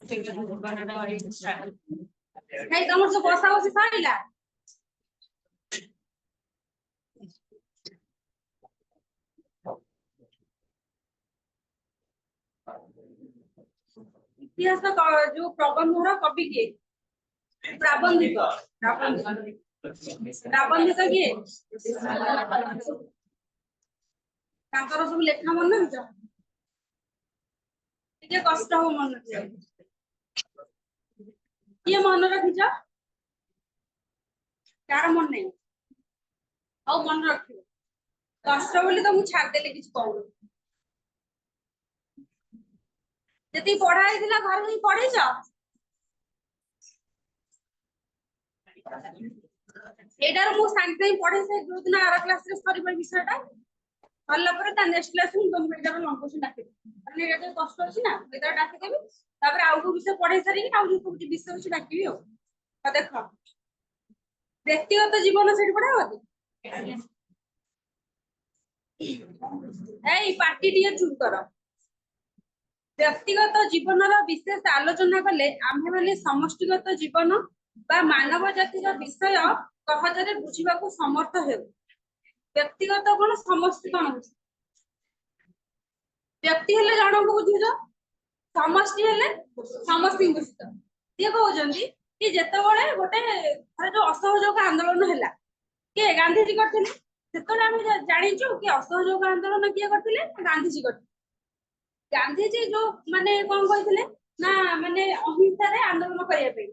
Hey, ତମର ସବୁ ବସା ବସି ସରିଲା? ଇତିହାସ ଯୋଉ ପ୍ରବନ୍ଧର କବି କିଏ? ପ୍ରାବନ୍ଧିକ। ପ୍ରାବନ୍ଧିକ କିଏ? ତାଙ୍କର ସବୁ ଲେଖା ମନେ ରଖିଛ? ଟିକେ କଷ୍ଟ ହବ ମନେ ରଖିବାକୁ। କିଏ ମନେ ରଖିଛ? କାର ମନେ ନାହିଁ? ହଉ ମନେ ରଖିବ। କଷ୍ଟ ବୋଲି ତ ମୁଁ ଛାଡିଦେଲି କିଛି କହୁନି। ଯେତିକି ପଢା ହେଇଥିଲା ଘରେ ହିଁ ପଢିଛ? ଏଇଟାର ମୁଁ ସାଙ୍ଗେ ସାଙ୍ଗେ ପଢେଇ ସାରି ଯୋଉଦିନ ଆର କ୍ଲାସରେ ସରିବ ବିଷୟଟା ସରିଲା ପରେ ତା ନେକ୍ସଟ କ୍ଲାସ ମୁଁ ତମକୁ ଏଇଟାର ଲଙ୍ଗ କ୍ୱେଶ୍ଚନ ଡାକିଦେବି। କାରଣ ଏଇଟା କଷ୍ଟ ଅଛି ନା ଏଇଟା ଡାକିଦେବି। ତାପରେ ଆଉ କୋଉ ବିଷୟ ପଢେଇ ସାରିକି ଆଉ ଯୋଉ ସବୁ ବିଷୟ ଅଛି ଡାକିବି ଆଉ। ଦେଖ ବ୍ୟକ୍ତିଗତ ଜୀବନ ସେଠି ପଢା ହବ କି? ଏଇ ପାଟି ଟିକେ ଚୁପ କର। ବ୍ୟକ୍ତିଗତ ଜୀବନର ବିଶେଷ ଆଲୋଚନା କଲେ ଆମ୍ଭେମାନେ ସମଷ୍ଟିଗତ ଜୀବନ ବା ମାନବ ଜାତିର ବିଷୟ ସହଜରେ ବୁଝିବାକୁ ସମର୍ଥ ହେଉ। ବ୍ୟକ୍ତିଗତ କଣ ସମଷ୍ଟି କଣ? ବ୍ୟକ୍ତି ହେଲେ ଜଣଙ୍କୁ ବୁଝୁଛ, ସମଷ୍ଟି ହେଲେ ସମସ୍ତଙ୍କୁ ବୁଝୁଛ। କିଏ କହୁଛନ୍ତି କି ଯେତେବେଳେ ଗୋଟେ ଯୋଉ ଅସହଯୋଗ ଆନ୍ଦୋଳନ ହେଲା କିଏ ଗାନ୍ଧିଜୀ କରିଥିଲେ, ସେତେବେଳେ ଆମେ ଜାଣିଛୁ କି ଅସହଯୋଗ ଆନ୍ଦୋଳନ କିଏ କରିଥିଲେ? ଗାନ୍ଧିଜୀ କରିଥିଲେ। ଗାନ୍ଧିଜୀ ଯୋଉ ମାନେ କଣ କହିଥିଲେ ନା ମାନେ ଅହିଂସାରେ ଆନ୍ଦୋଳନ କରିବା ପାଇଁ,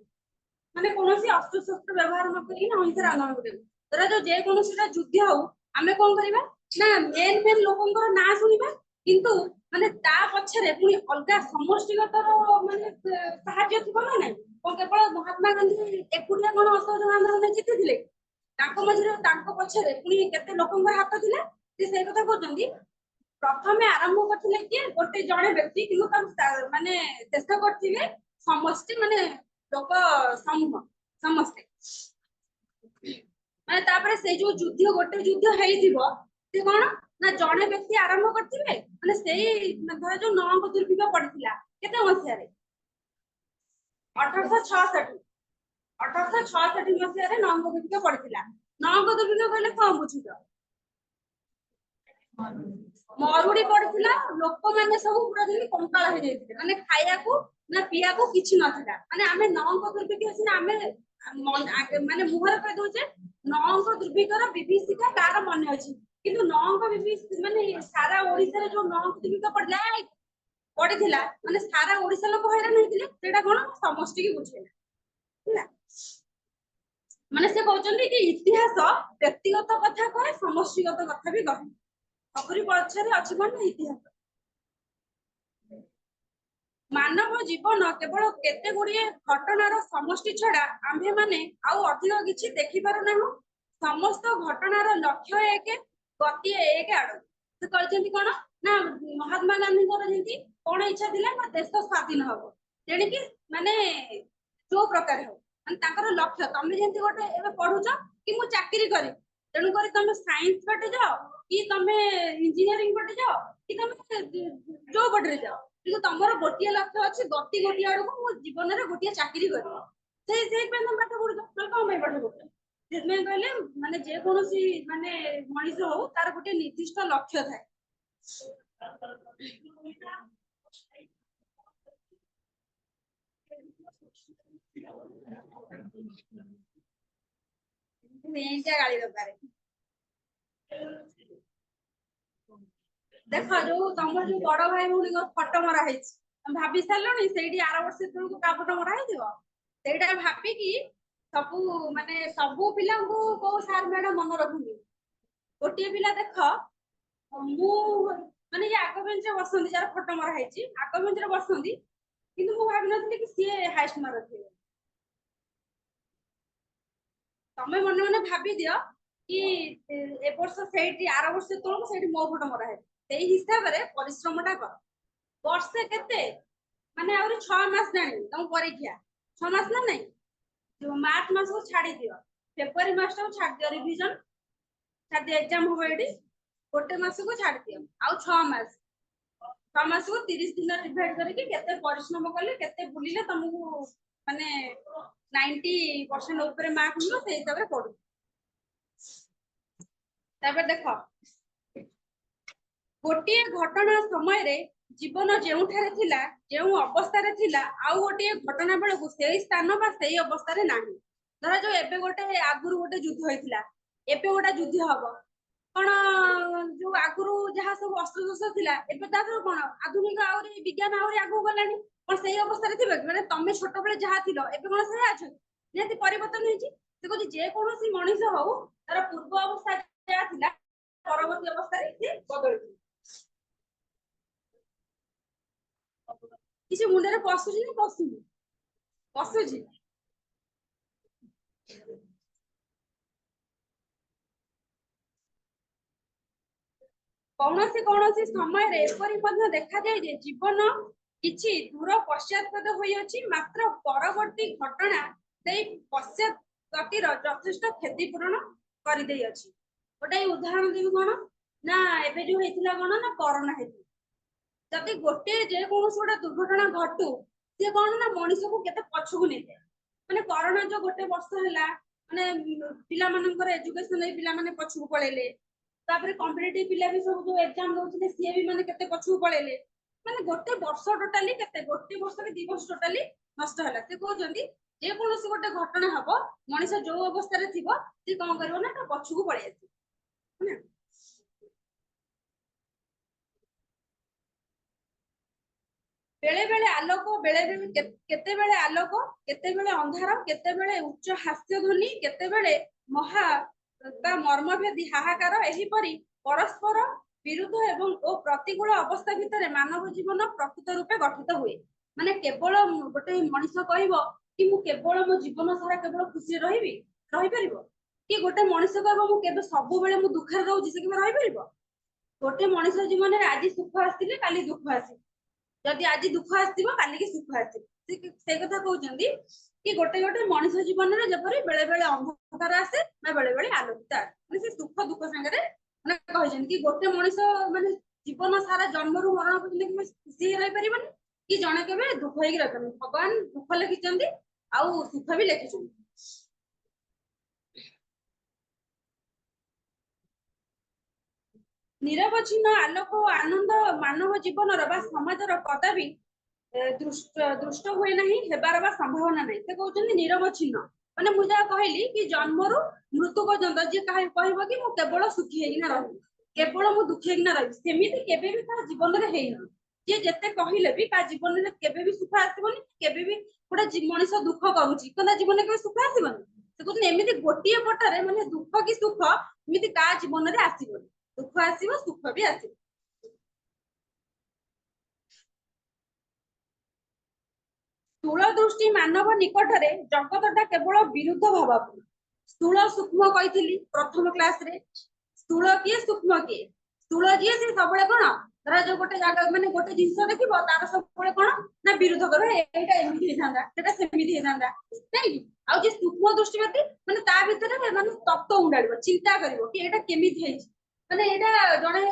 ମାନେ କୌଣସି ଅସ୍ତ୍ରଶସ୍ତ୍ର ବ୍ୟବହାର ନ କରିକି ଅହିଂସାରେ ଆନ୍ଦୋଳନ କରିବା। ଧର ଯୋଉ ଯେକୌଣସିଟା ଯୁଦ୍ଧ ହଉ ଆମେ କଣ କରିବା ନା ମେନ୍ ଲୋକଙ୍କର ନାଁ ଶୁଣିବା, କିନ୍ତୁ ମାନେ ତା ପଛରେ ପୁଣି ଅଲଗା ସମଷ୍ଟିଗତ ମାନେ ସାହାଯ୍ୟ ଥିବ ନା ନାଇଁ? କେବଳ ମହାତ୍ମା ଗାନ୍ଧୀ ଏକୁଟିଆ କଣ ଅସହଯୋଗ ଆନ୍ଦୋଳନ ଜିତିଥିଲେ? ତାଙ୍କ ମଝିରେ ତାଙ୍କ ପଛରେ ପୁଣି କେତେ ଲୋକଙ୍କର ହାତ ଥିଲା। ସେ ସେଇ କଥା କହୁଛନ୍ତି ପ୍ରଥମେ ଆରମ୍ଭ କରିଥିଲେ କିଏ? ଗୋଟେ ଜଣେ ବ୍ୟକ୍ତି, କିନ୍ତୁ ମାନେ ଶେଷ କରିଥିଲେ ସମସ୍ତେ, ମାନେ ଲୋକ ସମୂହ ସମସ୍ତେ। ମାନେ ତାପରେ ସେଇ ଯୋଉ ଯୁଦ୍ଧ ଗୋଟେ ଯୁଦ୍ଧ ହେଇଥିବ ସେ କଣ ନା ଜଣେ ବ୍ୟକ୍ତି ଆରମ୍ଭ କରିଥିବେ, ମାନେ ସେଇ ଧର ଯୋଉ ନଅଙ୍କ ଦୁର୍ଭିକ୍ଷ ପଡିଥିଲା କେତେ ମସିହାରେ? 1866। 1866 ମସିହାରେ ନଅଙ୍କ ଦୁର୍ଭିକ୍ଷ ପଡିଥିଲା। ନଅଙ୍କ ଦୁର୍ଭିକ୍ଷ କହିଲେ କଣ ବୁଝୁଛ? ମରୁଡି ପଡିଥିଲା, ଲୋକମାନେ ସବୁ ପୁରା ଯେମିତି କଙ୍କାଳ ହେଇଯାଇଥିଲେ, ମାନେ ଖାଇବାକୁ ନା ପିଇବାକୁ କିଛି ନଥିଲା। ମାନେ ଆମେ ନଅଙ୍କ ଦୁର୍ଭିକ୍ଷ ସିନା ଆମେ ମାନେ ମୁହଁରେ କହି ଦଉଛେ ନଅଙ୍କ ଦୁର୍ଭିକ୍ଷର ବିଭୀଷିକା କାହାର ମନେ ଅଛି, କିନ୍ତୁ ନଅଙ୍କ ମାନେ ସାରା ଓଡିଶାରେ ଯୋଉ ନଅଙ୍କ ଦୁର୍ଭିକ୍ଷ ପଡିଥିଲା ମାନେ ସାରା ଓଡିଶା ଲୋକ ହଇରାଣ ହେଇଥିଲେ। ସେଇଟା କଣ ସମଷ୍ଟିକି ବୁଝେଇଲା ହେଲା। ମାନେ ସେ କହୁଛନ୍ତି କି ଇତିହାସ ବ୍ୟକ୍ତିଗତ କଥା କହେ, ସମଷ୍ଟିଗତ କଥା ବି କହେ। ସବୁରି ପଛରେ ଅଛି କଣ? ଇତିହାସ। ମାନବ ଜୀବନ କେବଳ କେତେ ଗୁଡିଏ ଘଟଣାର ସମଷ୍ଟି ଛଡା ଆମ୍ଭେମାନେ ଆଉ ଅଧିକ କିଛି ଦେଖିପାରୁନାହୁଁ। ସମସ୍ତ ଘଟଣାର ଲକ୍ଷ୍ୟ ଏକ, ଗତି ଏକ ଆଡକୁ। ସେ କହିଛନ୍ତି କଣ ନା ମହାତ୍ମା ଗାନ୍ଧୀଙ୍କର ଯେମିତି କଣ ଇଚ୍ଛା ଥିଲା ନା ଦେଶ ସ୍ୱାଧୀନ ହବ, ତେଣିକି ମାନେ ଯୋଉ ପ୍ରକାର ହଉ, ମାନେ ତାଙ୍କର ଲକ୍ଷ୍ୟ। ତମେ ଯେମିତି ଗୋଟେ ଏବେ ପଢୁଛ କି ମୁଁ ଚାକିରି କରିବି, ତେଣୁକରି ତମେ ସାଇନ୍ସ ପଟେ ଯାଅ କି ତମେ ଇଞ୍ଜିନିୟରିଂ ପଟେ ଯାଅ କି ତମେ ଯୋଉ ପଟରେ ଯାଅ, କିନ୍ତୁ ତମର ଗୋଟିଏ ଲକ୍ଷ୍ୟ ଅଛି, ଗତି ଗୋଟିଏ ଆଡକୁ, ମୁଁ ଜୀବନରେ ଗୋଟିଏ ଚାକିରି କରିବି। ସେଇଥିପାଇଁ ତମେ ପାଠ ପଢୁଛ। କଣ ପାଇଁ ପାଠ ପଢୁଛ? ସେଥିପାଇଁ କହିଲେ ମାନେ ଯେକୌଣସି ମାନେ ମଣିଷ ହଉ ତାର ଗୋଟେ ନିର୍ଦ୍ଦିଷ୍ଟ ଲକ୍ଷ୍ୟ ଥାଏ। ଗାଳି ଦରକାର। ଦେଖ ଯୋଉ ତମର ଯୋଉ ବଡ ଭାଇ ଭଉଣୀଙ୍କ ଫଟୋ ମରା ହେଇଛି, ତମେ ଭାବି ସାରିଲଣି ସେଇଠି ଆର ବର୍ଷ ବେଳକୁ କା ଫଟୋ ମରା ହେଇଥିବ? ସେଇଟା ଭାବିକି ସବୁ ମାନେ ସବୁ ପିଲାଙ୍କୁ କୋଉ ସାର୍ ମ୍ୟାଡାମ ମନେ ରଖନ୍ତି। ଗୋଟିଏ ପିଲା ଦେଖ, ମୁଁ ମାନେ ଯେ ଆଗ ବେଞ୍ଚରେ ବସନ୍ତି, ଯାର ଫଟୋ ମରା ହେଇଛି ଆଗ ବେଞ୍ଚରେ ବସନ୍ତି, କିନ୍ତୁ ମୁଁ ଭାବିନଥିଲି କି ସିଏ ହାଇଷ୍ଟ ମାର୍କ ରଖିବେ। ତମେ ମନେ ମନେ ଭାବି ଦିଅ କି ଏ ବର୍ଷ ସେଇଠି, ଆର ବର୍ଷ ତଳକୁ ସେଇଠି ମୋ ଫଟୋ ମରା ହେଇଛି। ସେଇ ହିସାବରେ ପରିଶ୍ରମଟା କର। ବର୍ଷେ କେତେ ମାନେ ଆହୁରି 6 ମାସ ଜାଣିବି ତମ ପରୀକ୍ଷା 6 ମାସ ନା ନାଇଁ? ମାର୍ଚ୍ଚ ମାସକୁ ଛାଡି ଦିଅ, ଫେବୃଆରୀ ମାସଟାକୁ ଛାଡି ଦିଅ, ରିଭିଜନ ଛାଡି ଦିଅ, ଏକ୍ଜାମ ହବ ଏଠି ଗୋଟେ ମାସକୁ ଛାଡି ଦିଅ, ଆଉ 6 ମାସ। मास को 30 दिन डिवाइड करके केते परिश्रम कले केते बुलिले तुमको माने 90% ऊपर मार्क मिलो से हिसाब रे पड़ू तबे देखो गोटे घटना समय रे जीवन जेउठारे थिला जेउ अवस्था रे थिला आउ गोटे घटना बेले को सेही स्थान बा सेही अवस्था रे नाही धरा जो एबे गोटे आगुरु गोटे युद्ध होइथिला एबे गोटे युद्ध हबो कोन जो आगुरु जहा सब अस्त्र शस्त्र थिला एबे तार कोन आधुनिक आउरी विज्ञान आउरी आगु गलानी कोन सेही अवस्था रे थिबे माने तमे छोट बेले जहा थिलो एबे कोन सेही आछो नेति परिवर्तन होइछि से कहि जे कोनोसी मनुष्य हो तार पूर्व अवस्था जहा थिला परवर्ती अवस्था रे से बदलछि किसी मुंडे रे पसुछि नि पसुनि पसुछि कौन से समय रे एपरि मध्य देखा जाय जे जीवन किछि दूर पश्चातपद होई अछि मात्र परवर्ती घटना सेई पश्चात गतिर यथेष्ट क्षतिपूरण करि देई अछि गोटे उदाहरण देबी कोन ना एबे जो हेतिला कोन ना कोरोना हेति जदि गोटे जे कोनोस गोटे दुर्घटना घटू से कोन ना मनुष्य को केते पछुକୁ नै जाय माने कोरोना जो गोटे वर्ष हैला माने पिला मानकर एजुकेशन नै पिला माने पछुକୁ पळेले तापर कॉम्पिटिटिव पिला भी सब जो एग्जाम दोउथिले सी भी माने केते पछुକୁ पळेले माने गोटे वर्ष टोटली केते गोटे वर्ष के दी वर्ष टोटली नष्ट हैला से कहउजंदी जे कोनोस गोटे घटना हबो मनुष्य जो अवस्था रे थिबो से कोन करबो ना ता पछुକୁ पळै आसी ना बेले बेले आलोक बेले बेले केते बेले आलोक केते बेले अंधार केते बेले उच्च हास्य ध्वनि केते बेले महा बा मर्मभेदी हाहाकार एही परी परस्पर विरुद्ध एवं ओ प्रतिकूल अवस्था भितर मानव जीवन प्रकृत रूपे गठित हुए माने केवल गोटे मनुष्य कहबो कि मु केवल मो जीवन सारा केवल खुशी रहिबी रहि परिबो कि गोटे मनुष्य कहबो मु केबे सब बेले मु दुख रे रहउची से केबे रहि परिबो गोटे मनुष्य जीवन रे आज सुख आस्तिले काली दुख आसी जदि आज दुख आसीबो काली के सुख आसीबो से कथा कहउचंदी कि गोटे गोटे मनुष्य जीवन रे जपरि बेले बेले अंधकार आसे ना बेले बेले आलोकित आसे माने से सुख दुख संगे माने कहजन कि गोटे मनुष्य माने जीवन सारा जन्म रु मरण पर्यंत कि खुशी रहि परिबन कि जणे केबे दुख होई रहतन भगवान दुख लिखिचंदी आउ सुख भी लिखिचंदी निरवच्छिन्न आलोक आनंद मानव जीवन बा समाज कदापि दृष्ट हुए नहीं हेबार बा संभावना नहीं से कहउचंदी निरवच्छिन्न माने मु जा कहली कि जन्म रु मृत्यु पर्यंत जे कहबो कि मु केवल सुखी हेगिना रहबी केवल मु दुखी हेगिना रहबी सेमिति केबे भी ता जीवन रे हेइना जे जते कहिले भी ता जीवन रे केबे भी सुख आसीबनी केबे भी गोटे मनुष्य दुख करूची कना जीवन रे केबे सुख आसीबनी से कहउचंदी एमिति गोटिए पटारे माने दुख कि सुख एमिति का जीवन रे आसीबनी दुख आसीबो सुख भी आसीबो स्थूल दृष्टि मानव निकटरे जगतटा केवल विरुद्ध भावपूर्ण स्थूल सूक्ष्म कहिथिली प्रथम क्लास रे स्थूल किए सूक्ष्म किए स्थूल जिए से सबले कोन धरा जो गोटे जागा माने गोटे जिंस देखिबो तार सबले कोन ना विरुद्ध करो एटा एमिति हेथांदा सेटा सेमिति हेथांदा नै आ जे सूक्ष्म दृष्टि व्यक्ति माने ता भितरे माने तत्व उंडालिबो चिंता करिवो कि एटा केमिति हेछि माने एटा जणे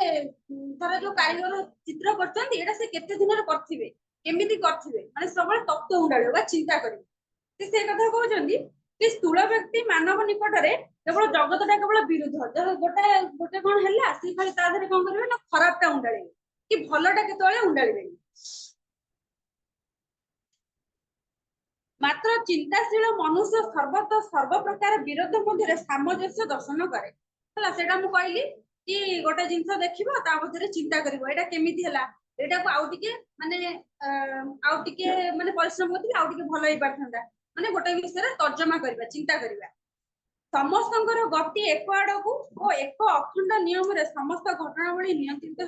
धरा जो कारीगर चित्र करचंदी एटा से केते दिन रे करथिबे केमिति करथिबे माने सबले तत्व उंडालिबो बा चिंता करिवो से कथा कहउचंदी कि स्थूल व्यक्ति मानव निकटरे केवल जगतटा केवल विरुद्ध गोटे गोटे कोन हैला से खाली ता धरे कोन करबे ना खराबटा उंडालिबे कि भलटा केतळे उंडालिबे मात्र चिंताशील मनुष्य सर्वत सर्व प्रकार विरोध मध्य सामंजस्य दर्शन करे हला सेटा मु कहली कि गोटे जिंस देखिबो ता मध्य चिंता करिवो एटा केमिति हला एटा को माने परिश्रम करथि आउ टिके भलो होई परथंदा माने गोटे विषय तर्जमा करबा चिंता करबा समस्तଙ୍କର गति एक आडकू और एक अखंड नियम रे समस्त घटनावली नियंत्रित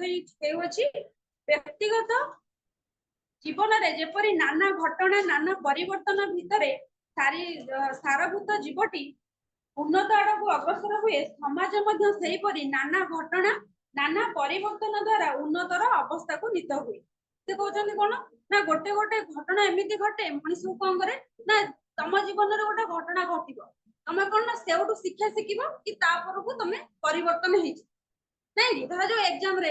होइछि व्यक्तिगत जीवन रे जेपरि नाना घटना नाना परिवर्तन भितरे सारभूत जीवटी उन्नत आडकू अग्रसर हुए समाज मध्य सेही परि नाना घटना नाना परिवर्तन द्वारा उन्नतर अवस्था को नीत हुए से कहउचंदी कोन ना गोटे गोटे घटना एमिति घटे मनुष्य कोन करे ना तम जीवन रे गोटे घटना घटिबो तमे कोन ना सेउटु शिक्षा शिखिबो कि ता परकू तमे परिवर्तन हेछि नै धरा जो एग्जाम रे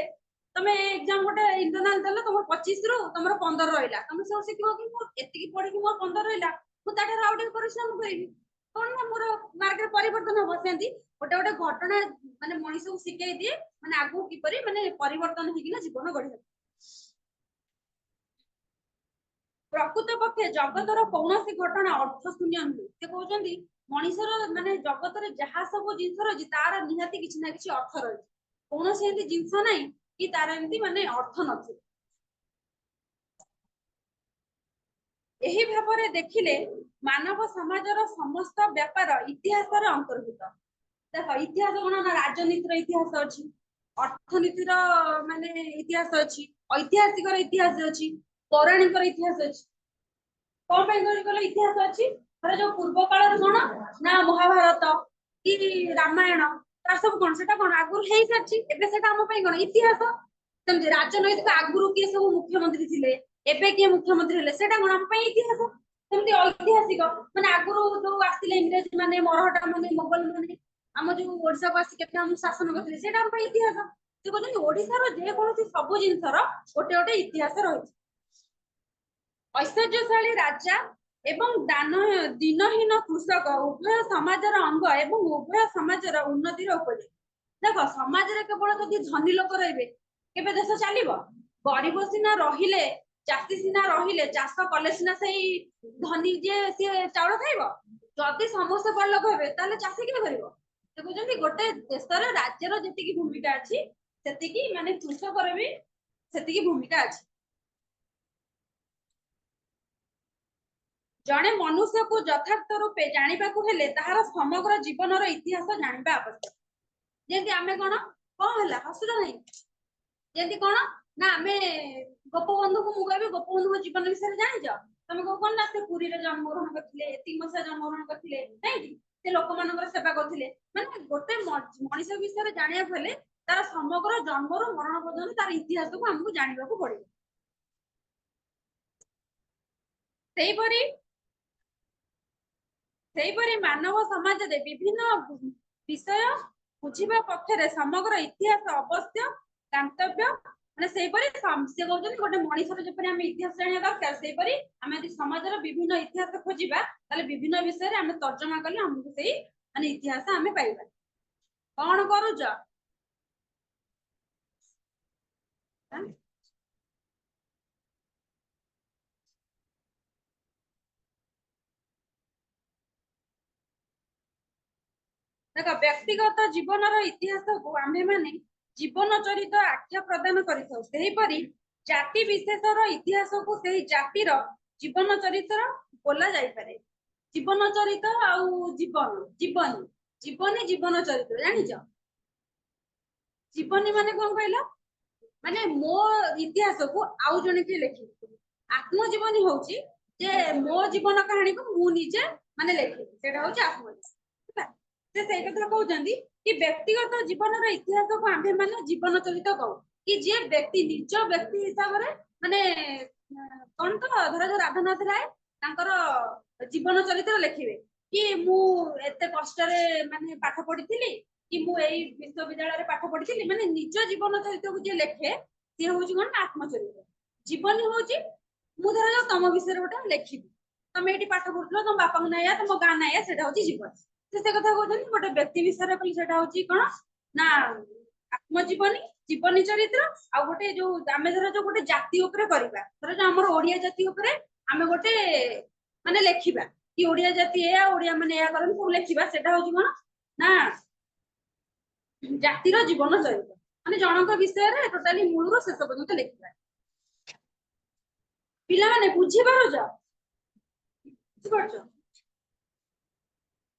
ତମେ ଏକ୍ଜାମ ଗୋଟେ ଇଣ୍ଟରନାଲ ଦେଲ ତମର 25 ରୁ ତମର 15 ରହିଲା, ତମେ ସବୁ ଶିଖିବ କି ମୁଁ ଏତିକି ପଢିକି ମୋର 15 ରହିଲା, ମୁଁ ତାଠାରୁ ଆଉ ଟିକେ ପରିଶ୍ରମ କରିବି, କଣ ନା ମୋର ମାର୍କରେ ପରିବର୍ତ୍ତନ ହବ। ସେମିତି ଗୋଟେ ଗୋଟେ ଘଟଣା ମାନେ ମଣିଷକୁ ଶିଖେଇ ଦିଏ ମାନେ ଆଗକୁ କିପରି ମାନେ ପରିବର୍ତ୍ତନ ହେଇକିନା ଜୀବନ ଗଢିବ। ପ୍ରକୃତ ପକ୍ଷେ ଜଗତର କୌଣସି ଘଟଣା ଅର୍ଥ ଶୂନ୍ୟ ନୁହେଁ। ସେ କହୁଛନ୍ତି ମଣିଷର ମାନେ ଜଗତରେ ଯାହା ସବୁ ଜିନିଷ ରହିଛି ତାର ନିହାତି କିଛି ନା କିଛି ଅର୍ଥ ରହିଛି। କୌଣସି ଏମିତି ଜିନିଷ ନାହିଁ କି ତାର ଏମିତି ମାନେ ଅର୍ଥ ନଥିବ। ଏହି ଭାବରେ ଦେଖିଲେ ମାନବ ସମାଜର ସମସ୍ତ ବ୍ୟାପାର ଇତିହାସରେ ଅନ୍ତର୍ଭୁକ୍ତ। ଦେଖ ଇତିହାସ କଣ ନା ରାଜନୀତିର ଇତିହାସ ଅଛି, ଅର୍ଥନୀତିର ମାନେ ଇତିହାସ ଅଛି, ଐତିହାସିକର ଇତିହାସ ଅଛି, ପୌରାଣିକର ଇତିହାସ ଅଛି। କଣ ପାଇଁ କହିଲ ଇତିହାସ ଅଛି? ଧର ଯୋଉ ପୂର୍ବ କାଳରେ କଣ ନା ମହାଭାରତ କି ରାମାୟଣ ତାର ସବୁ କଣ ସେଟା କଣ ଆଗରୁ ହେଇସାରିଛି, ଏବେ ସେଟା ଆମ ପାଇଁ କଣ ଇତିହାସ। ସେମିତି ରାଜନୈତିକ ଆଗରୁ କିଏ ସବୁ ମୁଖ୍ୟମନ୍ତ୍ରୀ ଥିଲେ, ଏବେ କିଏ ମୁଖ୍ୟମନ୍ତ୍ରୀ ହେଲେ, ସେଟା କଣ ଆମ ପାଇଁ ଇତିହାସ। ସେମିତି ଐତିହାସିକ ମାନେ ଆଗରୁ ଯୋଉ ଆସିଥିଲେ ଇଂରେଜ ମାନେ, ମରହଟା ମାନେ, ମୋଗଲ ମାନେ ଆମ ଯୋଉ ଓଡିଶାକୁ ଆସି କେତେ ଆମକୁ ଶାସନ କରିଥିଲେ, ସେଇଟା ଆମ ପାଇଁ ଇତିହାସ। ସେ କହୁଛନ୍ତି ଓଡିଶାର ଯେକୌଣସି ସବୁ ଜିନିଷର ଗୋଟେ ଗୋଟେ ଇତିହାସ ରହିଛି। ଐଶ୍ୱର୍ଯ୍ୟଶାଳୀ ରାଜା ଏବଂ ଦିନହୀନ କୃଷକ ଉଭୟ ସମାଜର ଅଙ୍ଗ ଏବଂ ଉଭୟ ସମାଜର ଉନ୍ନତିର ଉପଯୋଗୀ। ଦେଖ ସମାଜରେ କେବଳ ଯଦି ଧନୀ ଲୋକ ରହିବେ କେବେ ଦେଶ ଚାଲିବ? ଗରିବ ସିନା ରହିଲେ, ଚାଷୀ ସିନା ରହିଲେ, ଚାଷ କଲେ ସିନା ସେଇ ଧନୀ ଯିଏ ସିଏ ଚାଉଳ ଖାଇବ। ଯଦି ସମସ୍ତେ ବଡ ଲୋକ ହେବେ ତାହେଲେ ଚାଷୀ କିଏ କରିବ? ସେ କହୁଛନ୍ତି ଗୋଟେ ଦେଶର ରାଜ୍ୟର ଯେତିକି ଭୂମିକା ଅଛି ସେତିକି ମାନେ କୃଷକର ବି ସେତିକି ଭୂମିକା ଅଛି। ଜଣେ ମନୁଷ୍ୟକୁ ଯଥାର୍ଥ ରୂପେ ଜାଣିବାକୁ ହେଲେ ତାହାର ସମଗ୍ର ଜୀବନର ଇତିହାସ ଜାଣିବା ଆବଶ୍ୟକ। ଯେମିତି ଆମେ କଣ ହେଲା ହସୁଛ ନାହିଁ, ଯେମିତି କଣ ନା ଆମେ ଗୋପବନ୍ଧୁକୁ ମୁଁ କହିବି ଗୋପବନ୍ଧୁଙ୍କ ଜୀବନ ବିଷୟରେ ଜାଣିଛ? ତମେ କଣ ନା ସେ ପୁରୀରେ ଜନ୍ମଗ୍ରହଣ କରିଥିଲେ, ଏତିକି ମସିହା ଜନ୍ମଗ୍ରହଣ କରିଥିଲେ, ନାଇଁ କି ସେ ଲୋକମାନଙ୍କର ସେବା କରୁଥିଲେ। ମାନେ ଗୋଟେ ମଣିଷ ବିଷୟରେ ଜାଣିବାକୁ ହେଲେ ତାର ସମଗ୍ର ଜନ୍ମରୁ ମରଣ ପର୍ଯ୍ୟନ୍ତ ତାର ଇତିହାସକୁ ଆମକୁ ଜାଣିବାକୁ ପଡିବ। ସେହିପରି ମାନବ ସମାଜରେ ବିଭିନ୍ନ ବିଷୟ ବୁଝିବା ପକ୍ଷରେ ସମଗ୍ର ଇତିହାସ ଅବଶ୍ୟ କାନ୍ତବ୍ୟ। ମାନେ ସେଇପରି ସେ କହୁଛନ୍ତି ଗୋଟେ ମଣିଷର ଯେପରି ଆମେ ଇତିହାସ ଜାଣିବା ଦରକାର, ସେଇପରି ଆମେ ଯଦି ସମାଜର ବିଭିନ୍ନ ଇତିହାସ ଖୋଜିବା ତାହେଲେ ବିଭିନ୍ନ ବିଷୟରେ ଆମେ ତର୍ଜମା କଲେ ଆମକୁ ସେଇ ମାନେ ଇତିହାସ ଆମେ ପାଇବା। କଣ କରୁଛ? ଦେଖ ବ୍ୟକ୍ତିଗତ ଜୀବନର ଇତିହାସକୁ ଆମ୍ଭେମାନେ ଜୀବନ ଚରିତ ଆଖ୍ୟା ପ୍ରଦାନ କରିଥାଉ। ସେହିପରି ଜାତି ବିଶେଷର ଇତିହାସକୁ ସେହି ଜାତିର ଜୀବନ ଚରିତ୍ର ବୋଲା ଯାଇପାରେ। ଜୀବନ ଚରିତ ଆଉ ଜୀବନୀ ଜୀବନ ଚରିତ୍ର ଜାଣିଛ? ଜୀବନୀ ମାନେ କଣ କହିଲ? ମାନେ ମୋ ଇତିହାସକୁ ଆଉ ଜଣେ କିଏ ଲେଖିବ। ଆତ୍ମଜୀବନୀ ହଉଛି ଯେ ମୋ ଜୀବନ କାହାଣୀକୁ ମୁଁ ନିଜେ ମାନେ ଲେଖିବି, ସେଇଟା ହଉଛି ଆତ୍ମଜୀବନୀ। ହେଲା, ସେ ସେଇ କଥା କହୁଛନ୍ତି କି ବ୍ୟକ୍ତିଗତ ଜୀବନର ଇତିହାସକୁ ଆମ୍ଭେ ମାନେ ଜୀବନ ଚରିତ କହୁ। କି ଯିଏ ବ୍ୟକ୍ତି ନିଜ ବ୍ୟକ୍ତି ହିସାବରେ ମାନେ କଣ ତ ଧର ଯୋଉ ରାଧାନାଥ ରାୟ ତାଙ୍କର ଜୀବନ ଚରିତ୍ର ଲେଖିବେ କି ମୁଁ ଏତେ କଷ୍ଟରେ ମାନେ ପାଠ ପଢିଥିଲି, କି ମୁଁ ଏଇ ବିଶ୍ୱବିଦ୍ୟାଳୟରେ ପାଠ ପଢିଥିଲି, ମାନେ ନିଜ ଜୀବନ ଚରିତ୍ରକୁ ଯିଏ ଲେଖେ ସିଏ ହଉଛି କଣ ନା ଆତ୍ମଚରିତ୍ର। ଜୀବନୀ ହଉଛି ମୁଁ ଧର ତମ ବିଷୟରେ ଗୋଟେ ଲେଖିବି, ତମେ ଏଇଠି ପାଠ ପଢୁଥିଲ, ତମ ବାପାଙ୍କ ନାଁ ଏଇଆ, ତମ ଗାଁ ନାଁ ଏଇଆ, ସେଇଟା ହଉଛି ଜୀବନୀ। ସେ କଥା କହୁଛନ୍ତି ଗୋଟେ ବ୍ୟକ୍ତି ବିଷୟରେ କହିଲେ ସେଇଟା ହଉଛି କଣ ନା ଆତ୍ମଜୀବନୀ, ଜୀବନୀ ଚରିତ୍ର। ଆଉ ଗୋଟେ ଯୋଉ ଆମେ ଧର ଯୋଉ ଗୋଟେ ଜାତି ଉପରେ କରିବା, ଧର ଯୋଉ ଆମର ଓଡିଆ ଜାତି ଉପରେ ଆମେ ଗୋଟେ ମାନେ ଲେଖିବା କି ଓଡିଆ ଜାତି ଏଇଆ, ଓଡିଆ ମାନେ ଏଇଆ କରନ୍ତି ସବୁ ଲେଖିବା, ସେଟା ହଉଛି କଣ ନା ଜାତିର ଜୀବନ ଚରିତ୍ର। ମାନେ ଜଣଙ୍କ ବିଷୟରେ ଟୋଟାଲି ମୂଳରୁ ଶେଷ ପର୍ଯ୍ୟନ୍ତ ଲେଖିବା। ପିଲାମାନେ ବୁଝିପାରୁଛ? ବୁଝିପାରୁଛ?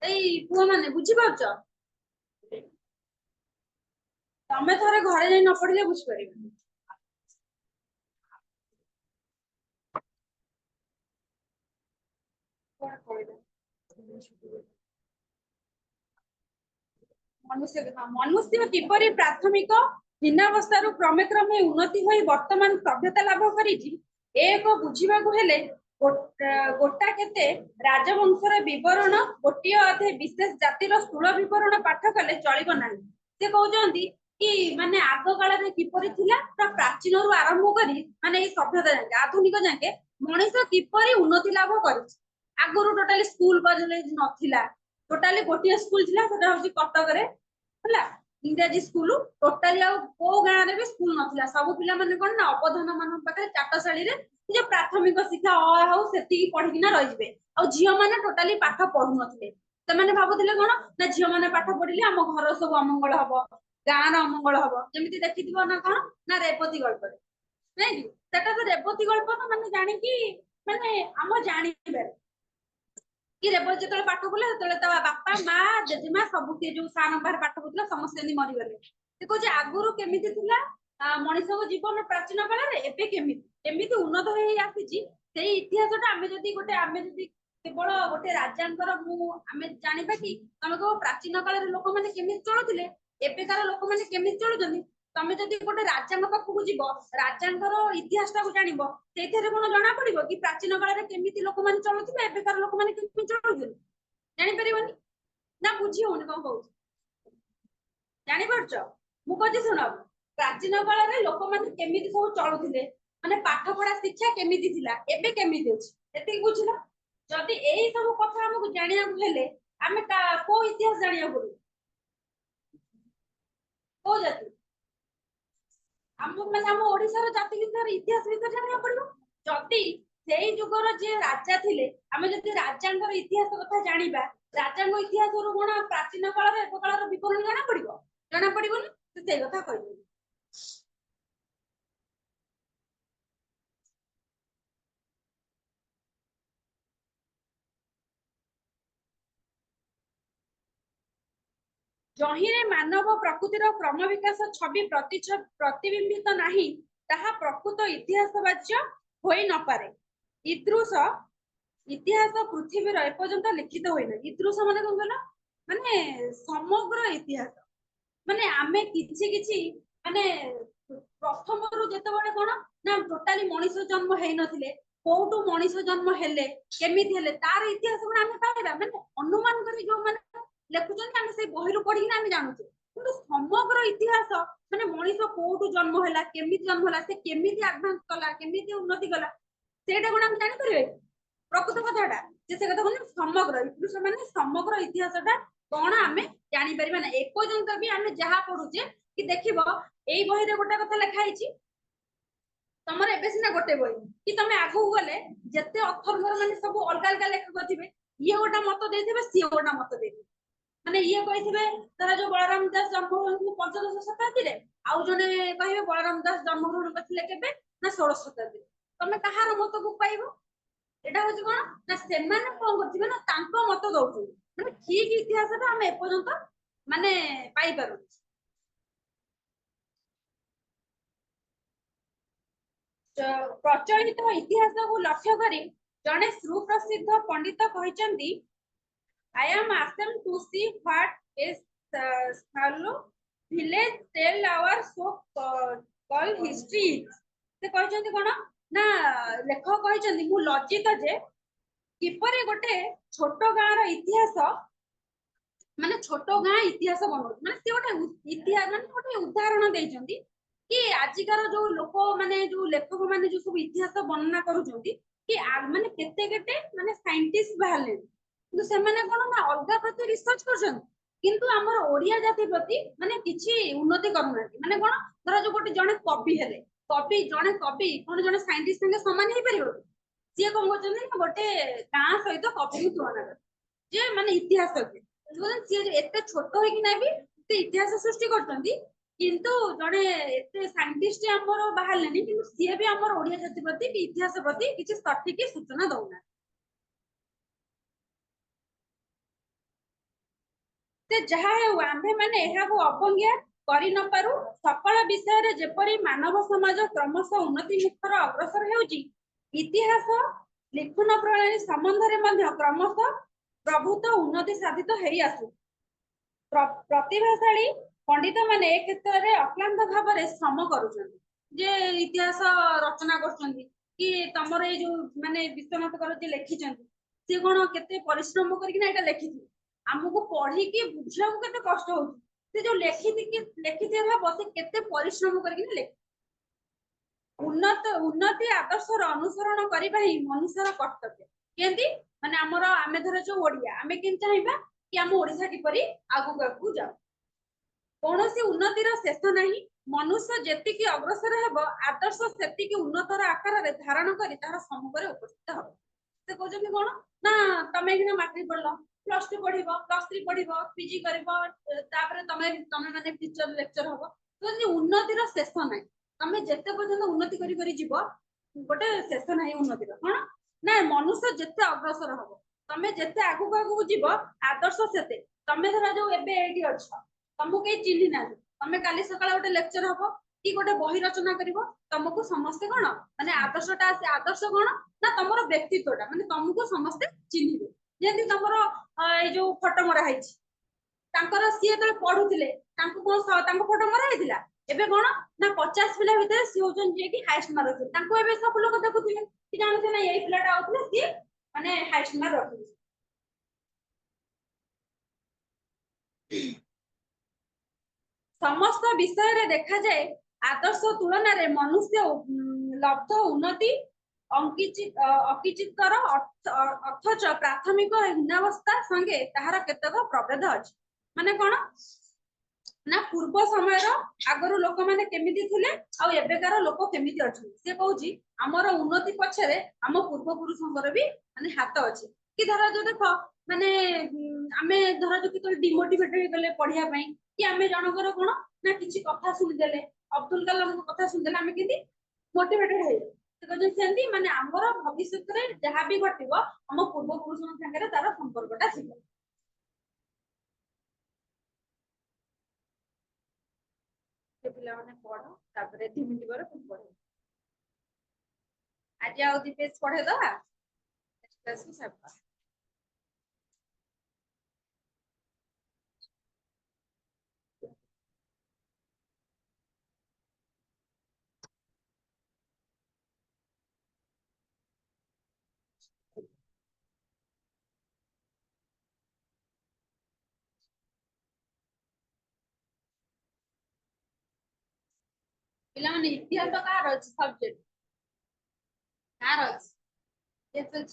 ଏଇ ପୁଅ ମାନେ ବୁଝିପାରୁଛ? ତମେ ଥରେ ଘରେ ଯାଇ ନ ପଢିଲେ ବୁଝିପାରିବନି। ମନୁଷ୍ୟ କିପରି ପ୍ରାଥମିକ ହୀନାବସ୍ଥାରୁ କ୍ରମେ କ୍ରମେ ଉନ୍ନତି ହୋଇ ବର୍ତ୍ତମାନ ସଭ୍ୟତା ଲାଭ କରିଛି, ଏକ ବୁଝିବାକୁ ହେଲେ ଗୋଟା କେତେ ରାଜବଂଶର ବିବରଣ ଗୋଟିଏ ଅଧେ ବିଶେଷ ଜାତିର ସ୍ଥୂଳ ବିବରଣ ପାଠ କଲେ ଚଳିବ ନାହିଁ। ସେ କହୁଛନ୍ତି कि माने आग काल किपरि थिला प्राचीन रु आरंभ करी माने ए सभ्यता जाके आधुनिक जाके मनीष किपरि उन्नति लाभ करिछि। आगुरु टोटाली स्कूल कॉलेज नथिला, टोटाली गोटिया स्कूल थिला सेटा होछि कटक रे हला इंग्रजी स्कूल टोटाली आ को गाँ रे भी स्कूल नथिला। सब पिला माने कोन ना अवधान मान पाखे चाटशाली रे जे प्राथमिक शिक्षा अ हाउ सेति पढी किना रहि जबे आ झियो माने टोटाली पाठ पढु नथिले। तमाने भाबुथिले कोन ना झियो माने पाठ पढिले हम घर सब अमंगल हबो, गाँर अमंगल हबो। जेमिति देखिथिबो ना कोन ना रेवती गल्प रे नै कि सेटा तो रेवती गल्प तो माने जानि कि माने हम जानिबे कि रेवती जतले पाठ पढले ततले ता बापा मा जेजेमा सब के जो सा नंबर पाठ पढले समस्त एनी मरि गले। से को जे आगुरु केमिति थिला मनीष को जीवन प्राचीन काल रे एबे केमिति एमिति उन्नत होई आसीची। सेई इतिहासटा आमे जदी केवल गोटे राजांकर मु आमे जानिबा कि तमे को प्राचीन काल रे लोक माने केमिति चलुथिले एबेकार लोक माने केमिति चलुचंदी। तमे जदी गोटे राजांक पाखु जीवो राजांकर इतिहासटा को जानिबो सेथेरे कोन जणा पडिबो कि प्राचीन काल रे केमिति लोक माने चलुथिले एबेकार लोक माने केमिति चलुथिले जानि परिबोनी ना बुझी होनी कोन कहू जानि परछो मु कह지 सुनो प्राचीन काल रे लोक माने केमिति सब चलुथिले माने पाठ पढा शिक्षा केमिति थिला एबे केमिति अछि एति बुझिलो। जदी एही सब कथा हमकु जानिया को हेले आमे को इतिहास जानिया पड़ो को जाति हम माने हम ओडिसा रो जाति विषय इतिहास विषय जानिया पड़ो। जदी सेही जुगर जे राजा थिले आमे जदी राजांकर इतिहास कथा जानिबा राजांक इतिहास रो कोन प्राचीन काल रे एक काल रो विवरण जाना पड़िबोनी से सेही कथा कहबो। जहिरे मानव प्रकृतिर क्रम विकास छवि प्रतिबिंबित नाही ताहा प्रकृत इतिहासवाच्य होई न पारे। इदृश इतिहास पृथ्वीर एपर्यंत लिखित होइना। इदृश माने कोन कहला माने समग्र इतिहास माने आमे किछि किछि माने प्रथम रु जेतेबेले कोन ना टोटाली मनीष जन्म हेइ नथिले कोउटु मनीष जन्म हेले केमिति हेले तार इतिहास गुण आमे पाइबा माने अनुमान करी जो माने लेखुचन आमे से बहिरु पढी ना आमे जानूचे किंतु समग्र इतिहास माने मनीष कोउटु जन्म होला केमिति जन्म होला से केमिति एडवांस कला केमिति उन्नति कला सेटा गुण आमे जानि परिबे प्रकृत कथाटा जे से कथा कोन समग्र इतिहास माने समग्र इतिहासटा कोन आमे जानि परिबा ना एक पर्यंत भी आमे जहा पढुचे कि देखिबो एई बही रे गोटा कथा लेखा आइची तमर एबे सिना गोटे बही कि तमे आगु गले जते अथर घर माने सब अलग अलग लेखक थिबे ये गोटा मत देथिबे सी गोटा मत देथिबे माने ये कहिथिबे तारा जो बलराम दास जन्म होइनु 15श शताब्दी रे आउ जने कहिबे बलराम दास जन्म ग्रहण करथिले केबे ना 16श शताब्दी तमे कहार मत को पाइबो एटा होची कोन ना सेमाने कोन करथिबे ना तांको मत दउथि माने ठीक इतिहासटा हम ए पर्यंत माने पाइ पारु। प्रचलित इतिहास को लक्ष्य करी जने सुप्रसिद्ध पंडित कहिचंदी I am asking to see what is Salu village tell our so called history से कहिचंदी कोन ना लेखक कहिचंदी मु लज्जित जे किपरि गोटे छोट गाँ रो इतिहास माने छोट गाँ इतिहास बनौ माने से गोटे इतिहास माने गोटे उदाहरण देइचंदी कि आजिकार जो लोक माने जो लेखक माने जो सब इतिहास वर्णना करूचंदी कि माने केते केते माने साइंटिस्ट बाहरले किंतु से माने कोन ना अलगा प्रति रिसर्च करछन किंतु हमर ओडिया जाति प्रति माने किछि उन्नति करना माने कोन धर जो गोटे जने कवि हेले कवि जने कवि कोन जने साइंटिस्ट संगे समान हे परिबो से कोन करछन गोटे गाँ सहित कवि तुलना कर जे माने इतिहास के से एते छोट होई कि ना भी से इतिहास सृष्टि करछंदी किंतु जने एते साइंटिस्ट हमर बाहरलेनी किंतु से भी हमर ओडिया जाति प्रति इतिहास प्रति किछि सठिक सूचना दउना से जहा हे आंभे माने एहा को अपंग्या करि न पारु सकल विषय रे जेपरि मानव समाज क्रमशः उन्नति मुखर अग्रसर हेउची इतिहास लिखन प्रणाली संबंध रे मध्य क्रमशः प्रभुत्व उन्नति साधित हेई आसु प्रतिभाशाली पंडित माने ए क्षेत्र रे अक्लांत भाव रे श्रम करूछन जे इतिहास रचना करछन कि तमर ए जो माने विश्वनाथ कर जे लेखिछन से कोन केते परिश्रम करिकना एटा लेखिथि हमको पढ़ी कि बुझा को केते कष्ट होउची से जो लेखिथे भाव से केते परिश्रम करके लेखि उन्नति आदर्श अनुसरण करबा ही मनुष्यर कर्तव्य केंती माने हमर आमे धर जो ओडिया आमे किन चाहिबा कि हम ओडिसा किपरि आगु आगु जाऊ कौनसी उन्नतिर शेष नहीं मनुष्य जेतिकी अग्रसर हेब आदर्श सेतिकी उन्नतर आकार रे धारण करी तार सम्मुखरे उपस्थित हो से कहउछन कोन ना तमे किना मैट्रिक पढलो प्लस 2 पढिबो प्लस 3 पढिबो पीजी करबो तापर तमे तमे माने टीचर लेक्चर हबो तो उन्नतिर शेष नहीं तमे जेते पर्यंत उन्नति करी करी जीवो गोटे शेष नहीं उन्नतिर कोन ना मनुष्य जेते अग्रसर हबो तमे जेते आगु आगु जीवो आदर्श सेते तमे धरा जो एबे एडी अछ तुमको कहीं चिन्ह ना तुम काली सकाळ गोटे लेक्चर हबो कि गोटे बही रचना करिवो तुमको समस्ते कोन माने आदर्शटा आदर्श कोन ना तमरो व्यक्तित्वटा माने तुमको समस्ते चिन्हिबे जेंति तमरो ए जो फोटो मरा हैछि तांकर सिए तले पढुतिले तांको कोन तांको फोटो मरा हैतिला एबे कोन ना 50 पिला भितर सी होजन जे कि हाईएस्ट मार्क रखि तांको एबे सब लोक देखुतिले कि जानते ना एई पिलाटा आउतले सी माने हाईएस्ट मार्क रखि समस्त विषय रे देखा जाए आदर्श तुलन रे मनुष्य लब्ध उन्नति अकिचितर अथच प्राथमिक हिनावस्था संगे ताहार केतक प्रभेद अछि माने कोन ना पूर्व समय आगरु लोक माने केमिति थिले आ एबेकार लोक केमिति अछि से कहूची हमर उन्नति पछरे हम पूर्व पुरुषंकर भी माने हाथ अछि कि धरा जो देखो माने आमे धरा जो कि डिमोटिवेटेड गले पढिया पई कि आमे जनकर कोन ना किछि कथा सुनि देले अब्दुल कलाम को कथा सुनि देले आमे किति मोटिवेटेड हे से कहू सेंती माने हमर भविष्यत रे जहा भी घटिबो हम पूर्व पुरुषन संगे तार संपर्कटा थिबो से पिला माने पढो तापरे 2 मिनिट पर पढो आज आउ दी पेज पढे दवा एक्सप्रेस सब पिला माने इतिहास कार अछि सब्जेक्ट कार अछि एतच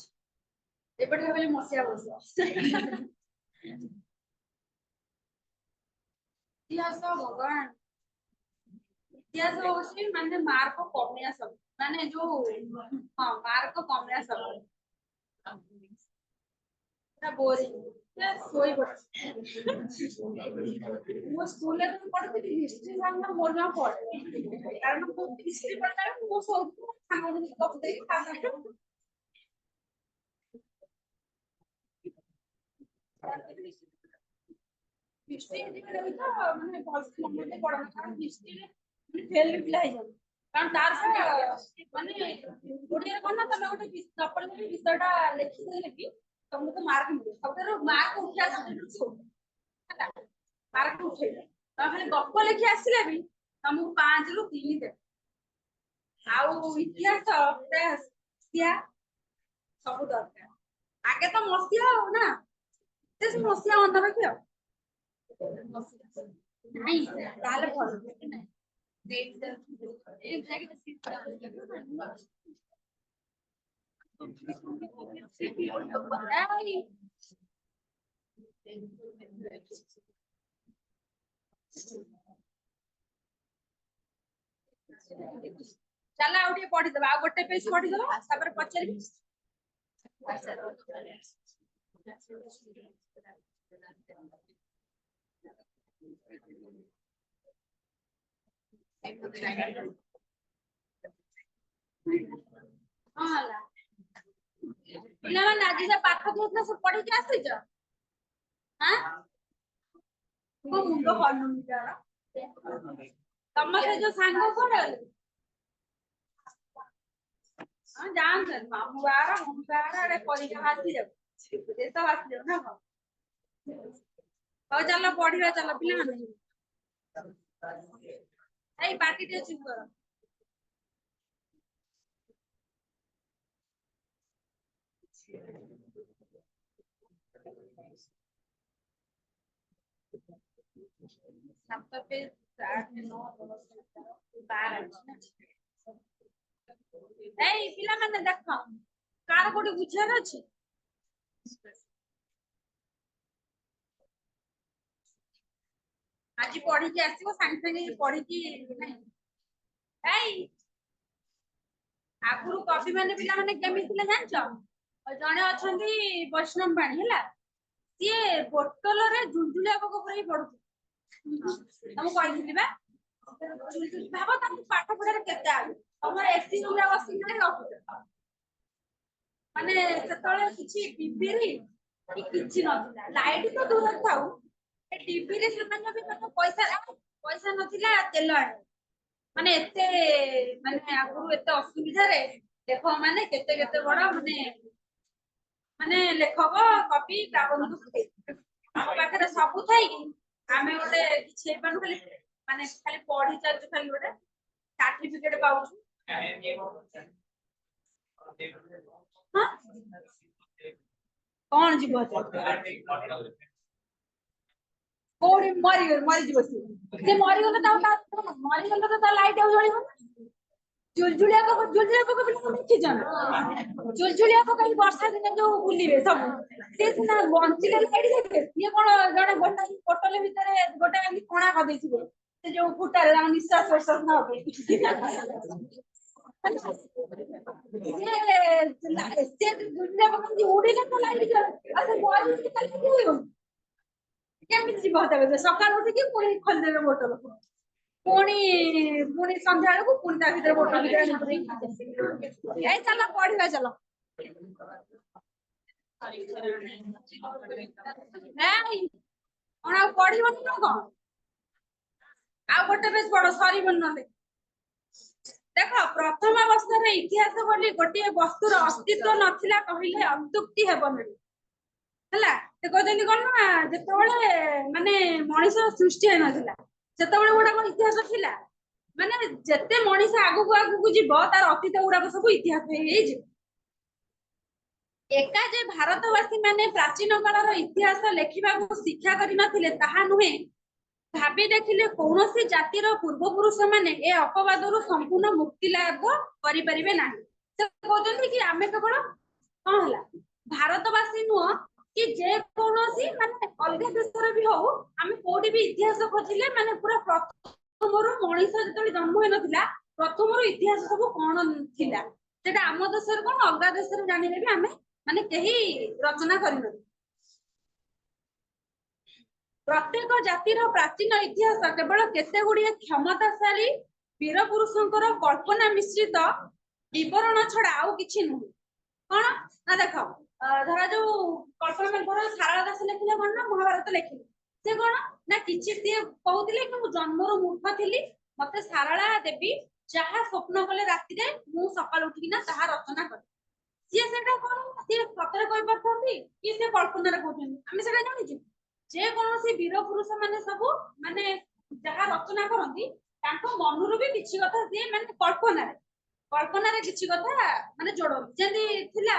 एपटे भाबले मसिया बस इतिहास भगवान इतिहास होछि माने मार्क कमिया सब माने जो हां मार्क कमिया सब पूरा बोरिंग सोई पड़ मो स्कूल में तो पढ़ती हिस्ट्री सामने मोर ना पढ़े कारण को हिस्ट्री पढ़ता है वो सब सामने तो देख खाता हिस्ट्री यदि करे तो माने बहुत नंबर पढ़ना कारण हिस्ट्री में फेल भी लाई जाए कारण तार से माने ओडिया कोन ना तमे गोटे चप्पल में विषयटा लिखि देले कि तुमको मार्क मिले सबरो मार्क उठा सब्जेक्ट छो मार्क उठे तो खाली गप लिखि आसिले भी तुमको 5 रु 3 दे आउ इतिहास इतिहास सिया सब दरकार आगे तो मसिया हो ना से मसिया मन रखियो नहीं ताले भल चला आ उठे पढ़ी दबा आ गोटे पेज पढ़ी दबा तापर पछरी हाला पिला माने आज से पाठ दियतला सब पढ़ी के आसी छ हां को मुंडो हनु मिटारा तमसे जो सांग कोन हां जान छ मामू बारा रे परीक्षा आसी जाऊ ए तो आसी जाऊ ना हो चलो पढ़िबा चलो पिला माने एई पार्टी टे चुप करो ସାତ ପେଜ 8 9 10 12 ଏଇ ପିଲାମାନେ ଦେଖ କାର କୋଉଠି ବୁଝିବାର ଅଛି। ଆଜି ପଢିକି ଆସିବ ସାଙ୍ଗେ ସାଙ୍ଗେ ପଢିକି ଏଇ ଆଗରୁ କବି ମାନେ ପିଲାମାନେ କେମିତି ଥିଲେ ଜାଣିଛ? ଜଣେ ଅଛନ୍ତି ବୈଷ୍ଣବ ପାଣି ହେଲା, ସିଏ ବୋତଲରେ ଜୁଳୁଜୁଳିଆ ପୋକ ପୁରେଇ ପଡୁଛି। ତମକୁ କହିଥିଲି ବା ଭାବ ତାଙ୍କୁ ପାଠ ପଢାରେ କେତେ ଆଗ ତମର ଏସି ରୁମରେ ବସିକି ରଖୁଛ। ମାନେ ସେତେବେଳେ କିଛି ଟିଭିରି କି କିଛି ନଥିଲା, ଲାଇଟ ତ ଦୂରରେ ଥାଉ ଏ ଟିଭିରେ ସେମାନେ ବି ତାଙ୍କ ପଇସା ନଥିଲା ତେଲ ଆଣିବ। ମାନେ ଏତେ ମାନେ ଆଗରୁ ଏତେ ଅସୁବିଧାରେ ଦେଖ ମାନେ କେତେ କେତେ ବଡ ମାନେ ଲେଖକ କବି କାବ୍ୟବନ୍ଧୁ ଆମ ପାଖରେ ସବୁ ଥାଇକି ଆମେ ଗୋଟେ କିଛି ହେଇପାରୁନୁ, ଖାଲି ମାନେ ଖାଲି ପଢି ଚାଲିଛୁ, ଖାଲି ଗୋଟେ ସାର୍ଟିଫିକେଟ ପାଉଛୁ। ହଁ କଣ ଯିବ କୋଉଠି ମରିଯିବ ସେ ମରିଗଲେ ମରିଗଲେ ତ ତା ଲାଇଟ୍ ଆଉ ଜଳିବନି। ଜୁଳୁଜୁଳିଆ ପୋକ ପିଲାଙ୍କୁ ଦେଖିଛ ନା? ଜୁଳୁଜୁଳିଆ ପୋକ ଏଇ ବର୍ଷା ଦିନେ ଯୋଉ ବୁଲିବେ ସବୁ ସିଏ ସିନା ବଞ୍ଚିଲେ ଲାଇଟ୍ ଦେଖିବେ, ସିଏ କଣ ଜଣେ ଗୋଟେ ବୋତଲ ଭିତରେ ଗୋଟେ ଏମିତି କଣା କରିଦେଇଥିବେ ସେ ଯୋଉ ଫୁଟାରେ ତାଙ୍କ ନିଶ୍ୱାସ ପ୍ରଶ୍ୱାସ ନବ। ଉଡିଲେ ତ ଲାଇଟ୍ ଜଳିବ ଆଉ ସେ ମରିଗଲେ ଲାଇଟ୍ ଜଳିବ କେମିତି ଯିବ ସକାଳୁ ଉଠିକି ପୁଣି ଖୋଲିଦେବେ ବୋତଲ ପୁଣି ପୁଣି ସନ୍ଧ୍ୟା ବେଳକୁ ପୁଣି ତା ଭିତରେ ବୋତଲ ଭିତରେ ଏଇ ଚାଲ ପଢିବା ଚାଲ। ଏଇ କଣ ଆଉ ପଢିବନି ନା କଣ? ଆଉ ଗୋଟେ ପେଜ ପଢ ସରିବନି ନହେଲେ। ଦେଖ ପ୍ରଥମ ଅବସ୍ଥାରେ ଇତିହାସ ବୋଲି ଗୋଟିଏ ବସ୍ତୁର ଅସ୍ତିତ୍ୱ ନଥିଲା କହିଲେ ଅତ୍ୟୁକ୍ତି ହେବ ନାହିଁ। ହେଲା ସେ କହୁଛନ୍ତି କଣ ନା ଯେତେବେଳେ ମାନେ ମଣିଷ ସୃଷ୍ଟି ହେଇନଥିଲା ସେତେବେଳେ ଗୁଡାକ ଇତିହାସ ଥିଲା। ମାନେ ଯେତେ ମଣିଷ ଆଗକୁ ଆଗକୁ ଯିବ ତାର ଅତୀତ ଗୁଡାକ ସବୁ ଇତିହାସ ହେଇଯିବ। ଏକା ଯେ ଭାରତବାସୀ ମାନେ ପ୍ରାଚୀନ କାଳର ଇତିହାସ ଲେଖିବାକୁ ଶିକ୍ଷା କରିନଥିଲେ ତାହା ନୁହେଁ, ଭାବି ଦେଖିଲେ କୌଣସି ଜାତିର ପୂର୍ବ ପୁରୁଷ ମାନେ ଏ ଅପବାଦରୁ ସମ୍ପୂର୍ଣ୍ଣ ମୁକ୍ତି ଲାଭ କରିପାରିବେ ନାହିଁ। ସେ କହୁଛନ୍ତି କି ଆମେ କେବଳ କଣ ହେଲା ଭାରତବାସୀ ନୁହଁ କି ଯେ କୌଣସି ମାନେ ଅଲଗା ଦେଶରେ ବି ହଉ ଆମେ କୋଉଠି ବି ଇତିହାସ ଖୋଜିଲେ ମାନେ ପୁରା ପ୍ରଥମରୁ ମଣିଷ ଯେତେବେଳେ ଜନ୍ମ ହେଇନଥିଲା ପ୍ରଥମରୁ ଇତିହାସ ସବୁ କଣ ଥିଲା ସେଟା ଆମ ଦେଶରେ କଣ ଅଲଗା ଦେଶରେ ଜାଣିଲେ ବି ଆମେ ମାନେ କେହି ରଚନା କରିନଥିଲେ। ପ୍ରତ୍ୟେକ ଜାତିର ପ୍ରାଚୀନ ଇତିହାସ କେବଳ କେତେ ଗୁଡିଏ କ୍ଷମତାଶାଳୀ ବୀର ପୁରୁଷଙ୍କର କଳ୍ପନା ମିଶ୍ରିତ ବିବରଣ ଛଡା ଆଉ କିଛି ନୁହେଁ। କଣ ନା ଦେଖ ଧର ଯୋଉ କଳ୍ପନା ଧର ସାରଳା ଦାସ ଲେଖିଲେ କଣ ନା ମହାଭାରତ ଲେଖିଲେ ସେ କଣ ନା କିଛି ସିଏ କହୁଥିଲେ କି ମୁଁ ଜନ୍ମରୁ ମୂର୍ଖ ଥିଲି ମତେ ସାରଳା ଦେବୀ ଯାହା ସ୍ୱପ୍ନ କଲେ ରାତିରେ ମୁଁ ସକାଳୁ ଉଠିକିନା ତାହା ରଚନା କଲି। ସିଏ ସେଟା କଣ ସିଏ ସତରେ କହିପାରୁଛନ୍ତି କି ସେ କଳ୍ପନାରେ କହୁଛନ୍ତି ଆମେ ସେଟା ଜାଣିଛୁ। ଯେ କୌଣସି ବୀର ପୁରୁଷ ମାନେ ସବୁ ମାନେ ଯାହା ରଚନା କରନ୍ତି ତାଙ୍କ ମନରୁ ବି କିଛି କଥା ସିଏ ମାନେ କଳ୍ପନାରେ କିଛି କଥା ମାନେ ଯୋଡନ୍ତି ଯେମିତି ଥିଲା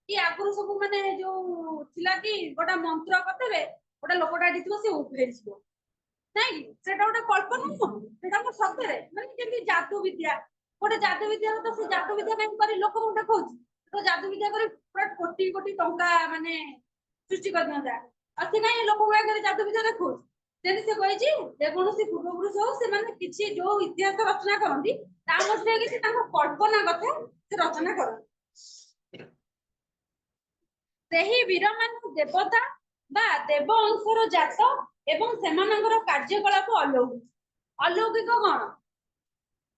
କି ଆଗରୁ ସବୁ ମାନେ ଯୋଉ ଥିଲା କି ଗୋଟେ ମନ୍ତ୍ର କରିଦେବେ ଗୋଟେ ଲୋକଟା ଏଠି ଥିବ ସେ ଉଭେରିଯିବ ନାଇଁ କି ସେଟା ଗୋଟେ କଳ୍ପନା ନୁହଁ ସେଟା ମୋ ସତରେ ମାନେ ଯେମିତି ଯାଦୁ ବିଦ୍ୟା ଗୋଟେ ଯାଦୁ ବିଦ୍ୟାରେ ତ ସେ ଯାଦୁ ବିଦ୍ୟା କାହିଁ କରି ଲୋକଙ୍କୁ ଦେଖଉଛି ତ ଯାଦୁ ବିଦ୍ୟା କରି ପୁରା କୋଟି କୋଟି ଟଙ୍କା ମାନେ ସୃଷ୍ଟି କରିଦିଅନ୍ତା ଆଉ ସେ କାହିଁ ଲୋକଙ୍କ ଆଗରେ ଯାଦୁ ବିଦ୍ୟା ଦେଖଉଛି। ଯେମିତି ସେ କହିଛି ଯେକୌଣସି ପୂର୍ବପୁରୁଷ ହଉ ସେମାନେ କିଛି ଯୋଉ ଇତିହାସ ରଚନା କରନ୍ତି ତା ମଧ୍ୟରେ କିଛି ତାଙ୍କ କଳ୍ପନା କଥା ସେ ରଚନା କରନ୍ତି। ସେହି ବୀରମାନେ ଦେବତା ବା ଦେବ ଅଂଶର ଜାତ ଏବଂ ସେମାନଙ୍କର କାର୍ଯ୍ୟକଳାପ ଅଲୌକିକ କଣ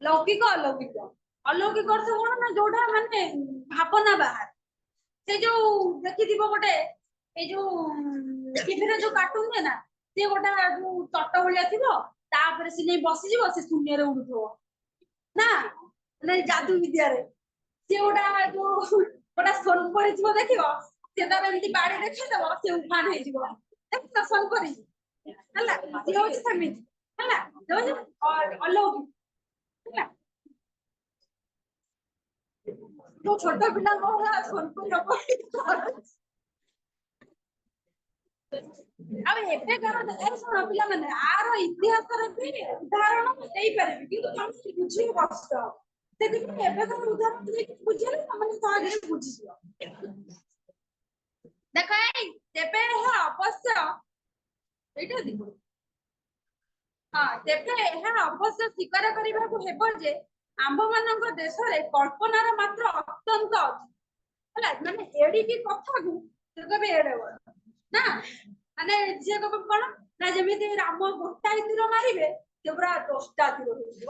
ଲୌକିକ ଅଲୌକିକ ଅଲୌକିକ ଅର୍ଥ କଣ ନା ଯୋଉଟା ମାନେ ଭାବନା ବାହାରେ ସେ ଯୋଉ ଦେଖିଥିବ ଗୋଟେ ଏଇ ଯୋଉ ଟିଭିରେ ଯୋଉ କାର୍ଟୁନ ନୁହେଁ ନା ସିଏ ଗୋଟେ ଯୋଉ ଚଟ ଭଳିଆ ଥିବ ତାପରେ ସେ ନେଇ ବସିଯିବ ସେ ଶୂନ୍ୟରେ ଉଡୁଥିବ ନା ମାନେ ଯାଦୁ ବିଦ୍ୟାରେ ସିଏ ଗୋଟା ଯୋଉ ଗୋଟା ସୋନପରି ଥିବ ଦେଖିବ ସେ ତାର ଏମିତି ବାଡି ଦେଖେଇଦବ ସେ ଉଭାନ ହେଇଯିବ ଦେଖିଛ ସୋନପରି ହେଲା ସିଏ ହଉଛି ସେମିତି ହେଲା ସେ ହଉଛି ଅଲୌକିକ ହେଲା ଯୋଉ ଛୋଟ ପିଲାଙ୍କ ଭଳିଆ ସୋନପରି ହବ ଆଉ ଏବେକାର ଶୁଣ ପିଲାମାନେ ଆର ଇତିହାସରେ ବି ଉଦାହରଣ ଦେଇପାରିବି କିନ୍ତୁ ତମେ ବୁଝିବା କଷ୍ଟ ସେଥିପାଇଁ ଏବେକାର ଉଦାହରଣ ଦେଇକି ବୁଝିଲେ ତମେ ସହଜରେ ବୁଝିଯିବ। ଦେଖ ଏଇ ତେବେ ଏହା ଅବଶ୍ୟ ଏଇଟା ଦେଖ ହଁ ତେବେ ଏହା ଅବଶ୍ୟ ସ୍ୱୀକାର କରିବାକୁ ହେବ ଯେ ଆମ୍ଭମାନଙ୍କ ଦେଶରେ କଳ୍ପନାର ମାତ୍ର ଅତ୍ୟନ୍ତ ଅଧିକ ହେଲା ମାନେ ଏଡିକି କଥାକୁ ସେ କହିବେ ଏଡେ ବଡ ନା ମାନେ ଯିଏ କହିବ କଣ ନା ଯେମିତି ରାମ ଗୋଟାଏ ତୀର ମାରିବେ ସେ ପୁରା 10ଟା ତୀର ହେଇଯିବ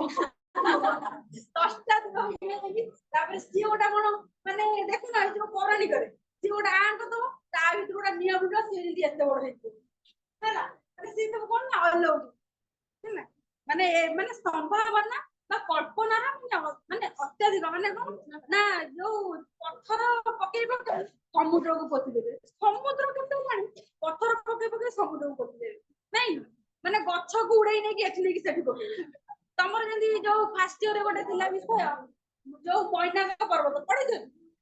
10ଟା ତୀର ହେଇଯିବ ତାପରେ ସିଏ ଗୋଟା କଣ ମାନେ ଦେଖୁନ ଏଇ ଯୋଉ ପୌରାଣିକରେ ସିଏ ଗୋଟେ ଆଙ୍କ ଦବ ତା ଭିତରୁ ଗୋଟେ ନିଆଁ ବୁଡିବ ସିଏ ଯେମିତି ଏତେ ବଡ ହେଇଯିବ ହେଲା ସିଏ ସବୁ କଣ ନା ଅଲୌକିକ ହେଲା ମାନେ ମାନେ ସମ୍ଭାବନା বা କଳ୍ପନାର ମାନେ ଅତ୍ୟଧିକ ମାନେ କଣ ନା ଯୋଉ ପଥର ପକେଇ ପକେଇ ସମୁଦ୍ରକୁ ପୋତିଦେବେ ସମୁଦ୍ର କେମିତି ହେଲାଣି ପଥର ପକେଇ ପକେଇ ସମୁଦ୍ରକୁ ପୋତିଦେବେ ନାଇଁ ମାନେ ଗଛକୁ ଉଡେଇ ନେଇକି ଏଠି ନେଇକି ସେଠି ପକେଇବେ ତମର ଯେମିତି ଯୋଉ ଫାର୍ଷ୍ଟ ଇୟରରେ ଗୋଟେ ଥିଲା ବିଷୟ ଯୋଉ ମୈନାକ ପର୍ବତ ପଢିଛ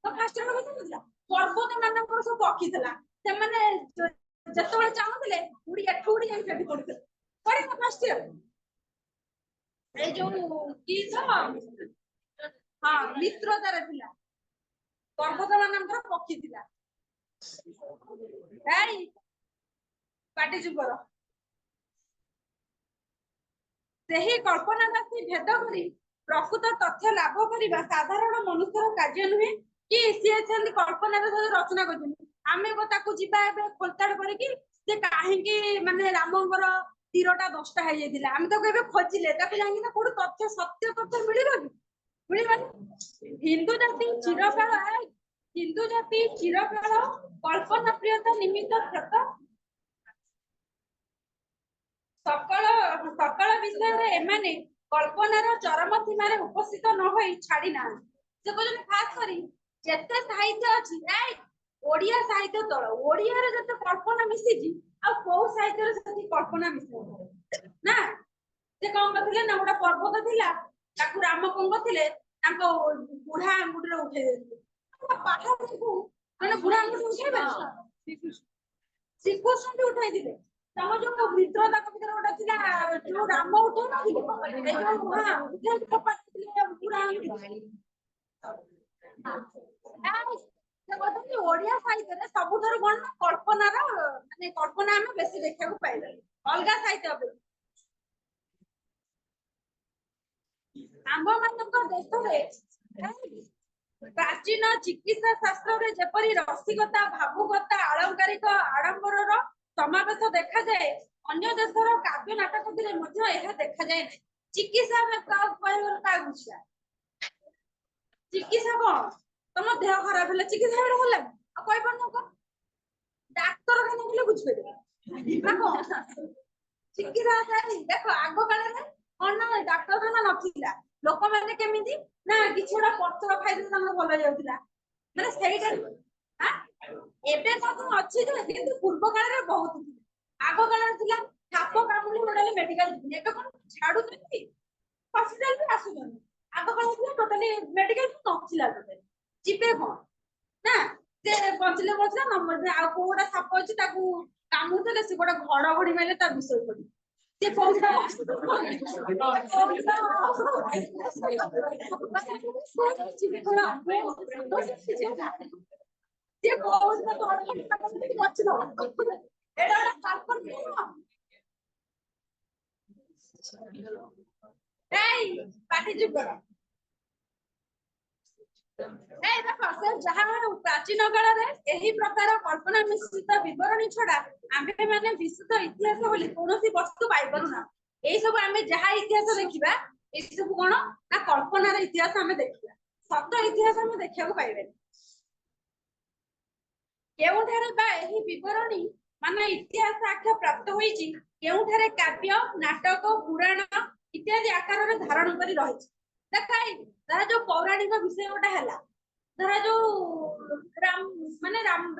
ତ ଫାର୍ଷ୍ଟ ଇୟର କଥା ଥିଲା ପର୍ବତ ମାନଙ୍କର ସବୁ ପକ୍ଷୀ ଥିଲା ସେମାନେ ଯେତେବେଳେ ଚାହୁଁଥିଲେ ଉଡି ଏଠୁ ଉଡି ଯାଇକି ସେଠି ପଡୁଥିଲେ ପଢିଛ ଫାର୍ଷ୍ଟ ଇୟର এই ଯୋଉ କି ତ ହଁ ମିତ୍ରତାରେ ଥିଲା ପର୍ବତ ମାନଙ୍କର ପକ୍ଷୀ ଥିଲା ଏଇ ପାଟି ଚୁପ କର ସେହି କଳ୍ପନାବାସୀ ଭେଦ କରି ପ୍ରକୃତ ତଥ୍ୟ ଲାଭ କରିବା ସାଧାରଣ ମନୁଷ୍ୟର କାର୍ଯ୍ୟ ନୁହେଁ କି ସିଏ ସେମିତି କଳ୍ପନାରେ ରଚନା କରିଛନ୍ତି ଆମେ ତାକୁ ଯିବା ଏବେ ଖୋଲତାଡ କରିକି ସେ କାହିଁକି ମାନେ ରାମଙ୍କର ତୀରଟା 10ଟା ହେଇଯାଇଥିଲା ଆମେ ତାକୁ ଏବେ ଖୋଜିଲେ ତାକୁ ଯାଇକି ନା କୋଉଠି ତଥ୍ୟ ସତ୍ୟ ତଥ୍ୟ ମିଳିବ କି ମିଳିବନି ହିନ୍ଦୁ ଜାତି ଚିରକାଳ କଳ୍ପନା ପ୍ରିୟତା ନିମିତ୍ତ କ୍ଷତ ସକଳ ସକଳ ବିଷୟରେ ଏମାନେ କଳ୍ପନାର ଚରମ ସୀମାରେ ଉପସ୍ଥିତ ନ ହୋଇ ଛାଡି ନାହାନ୍ତି ସେ କହୁଛନ୍ତି ଖାସ କରି ଯେତେ ସାହିତ୍ୟ ଅଛି ଓଡିଆ ସାହିତ୍ୟ ତଳ ଓଡିଆରେ ଯେତେ କଳ୍ପନା ମିଶିଛି ଆଉ କୋଉ ସାହିତ୍ୟରେ ସେତିକି କଳ୍ପନା ମିଶିବ ନା ସେ କଣ କରିଥିଲେ ନା ଗୋଟେ ପର୍ବତ ଥିଲା ତାକୁ ରାମ କଣ କରିଥିଲେ ତାଙ୍କ ବୁଢା ଆଙ୍ଗୁଠିରେ ଉଠେଇ ଦେଇଥିଲେ ପାହାଡକୁ ମାନେ ବୁଢା ଆଙ୍ଗୁଠି ଉଠେଇବେ ଶ୍ରୀକୃଷ୍ଣ ବି ଉଠେଇଥିଲେ ତମ ଯୋଉ ମିତ୍ର ତାଙ୍କ ଭିତରେ ଗୋଟେ ଥିଲା ଯୋଉ ରାମ ଉଠଉନଥିଲେ ଓଡିଆ ସାହିତ୍ୟରେ ସବୁଠାରୁ କଣ ନା କଳ୍ପନାର ମାନେ କଳ୍ପନା ଆମେ ବେଶୀ ଦେଖିବାକୁ ପାଇବା ଅଲଗା ସାହିତ୍ୟ ଅପେକ୍ଷା ଆମ୍ଭମାନଙ୍କ ଦେଶରେ ପ୍ରାଚୀନ ଚିକିତ୍ସା ଶାସ୍ତ୍ରରେ ଯେପରି ରସିକତା ଭାବୁକତା ଆଳଙ୍କାରିକ ଆଡମ୍ବରର ସମାବେଶ ଦେଖାଯାଏ ଅନ୍ୟ ଦେଶର କାବ୍ୟ ନାଟକରେ ମଧ୍ୟ ଏହା ଦେଖାଯାଏ ନାହିଁ ଚିକିତ୍ସା କାହାକୁ ଚିକିତ୍ସା କଣ ତମ ଦେହ ଖରାପ ହେଲେ ଚିକିତ୍ସା ବେଳେ ଭଲ ଲାଗେ ଆଉ କହିପାରୁନ କଣ ଡାକ୍ତରଖାନା ଗଲେ ବୁଝିପାରିବେ ନା କଣ ଚିକିତ୍ସା ଦେଖ ଆଗ କାଳରେ କଣ ନା ଡାକ୍ତରଖାନା ନଥିଲା ଲୋକମାନେ କେମିତି ନା କିଛି ଗୋଟେ ପତ୍ର ଖାଇଦେଲେ ତାଙ୍କର ଭଲ ହେଇଯାଉଥିଲା ମାନେ ସେଇଟା ଏବେ କଣ ଅଛି ଯେ କିନ୍ତୁ ପୂର୍ବ କାଳରେ ବହୁତ ଆଗ କାଳରେ ଥିଲା ସାପ କାମୁଡି ଗୋଟାଲେ ମେଡିକାଲ ଏବେ କଣ ଛାଡୁଛନ୍ତି ହସ୍ପିଟାଲ ବି ଆସୁଛନ୍ତି ଆଗ କାଳରେ ଥିଲା ଟୋଟାଲି ମେଡିକାଲ ନଥିଲା ଟୋଟାଲି ଯିବେ କଣ ନା ସେ ବଞ୍ଚିଲେ ବଞ୍ଚିଲା ନ ବଞ୍ଚିଲେ ଆଉ କୋଉ ଗୋଟେ ସାପ ଅଛି ତାକୁ କାମୁଡିଦେଲେ ସେ ଗୋଟେ ଘଡଘଡି ମାରିଲେ ତା ବିଷ ପଡିବ ସେ କହୁଥିଲା ସିଏ କହୁଥିଲା ଏଇଟା ଗୋଟେ ଏଇ ପାଟି ଚୁପ କର ଯାହା ପ୍ରାଚୀନ କାଳରେ ଏହି ପ୍ରକାର କଳ୍ପନା ମିଶ୍ରିତ ବିବରଣୀ ଛଡା ଆମ୍ଭେମାନେ ବିଶୁଦ୍ଧ ଇତିହାସ ବୋଲି କୌଣସି ବସ୍ତୁ ପାଇପାରୁନା ଏଇ ସବୁ ଆମେ ଯାହା ଇତିହାସ ଦେଖିବା ଏଇ ସବୁ କଣ ନା କଳ୍ପନାର ଇତିହାସ ଆମେ ଦେଖିବା ସତ ଇତିହାସ ଆମେ ଦେଖିବାକୁ ପାଇବାନି କେଉଁଠାରେ ବା ଏହି ବିବରଣୀ ମାନେ ଇତିହାସ ଆଖ୍ୟା ପ୍ରାପ୍ତ ହୋଇଛି କେଉଁଠାରେ କାବ୍ୟ ନାଟକ ପୁରାଣ ଇତ୍ୟାଦି ଆକାରରେ ଧାରଣ କରି ରହିଛି ଦେଖାଇ ତାର ଯୋଉ ପୌରାଣିକ ବିଷୟ ଗୋଟେ ହେଲା ଧର ଯୋଉ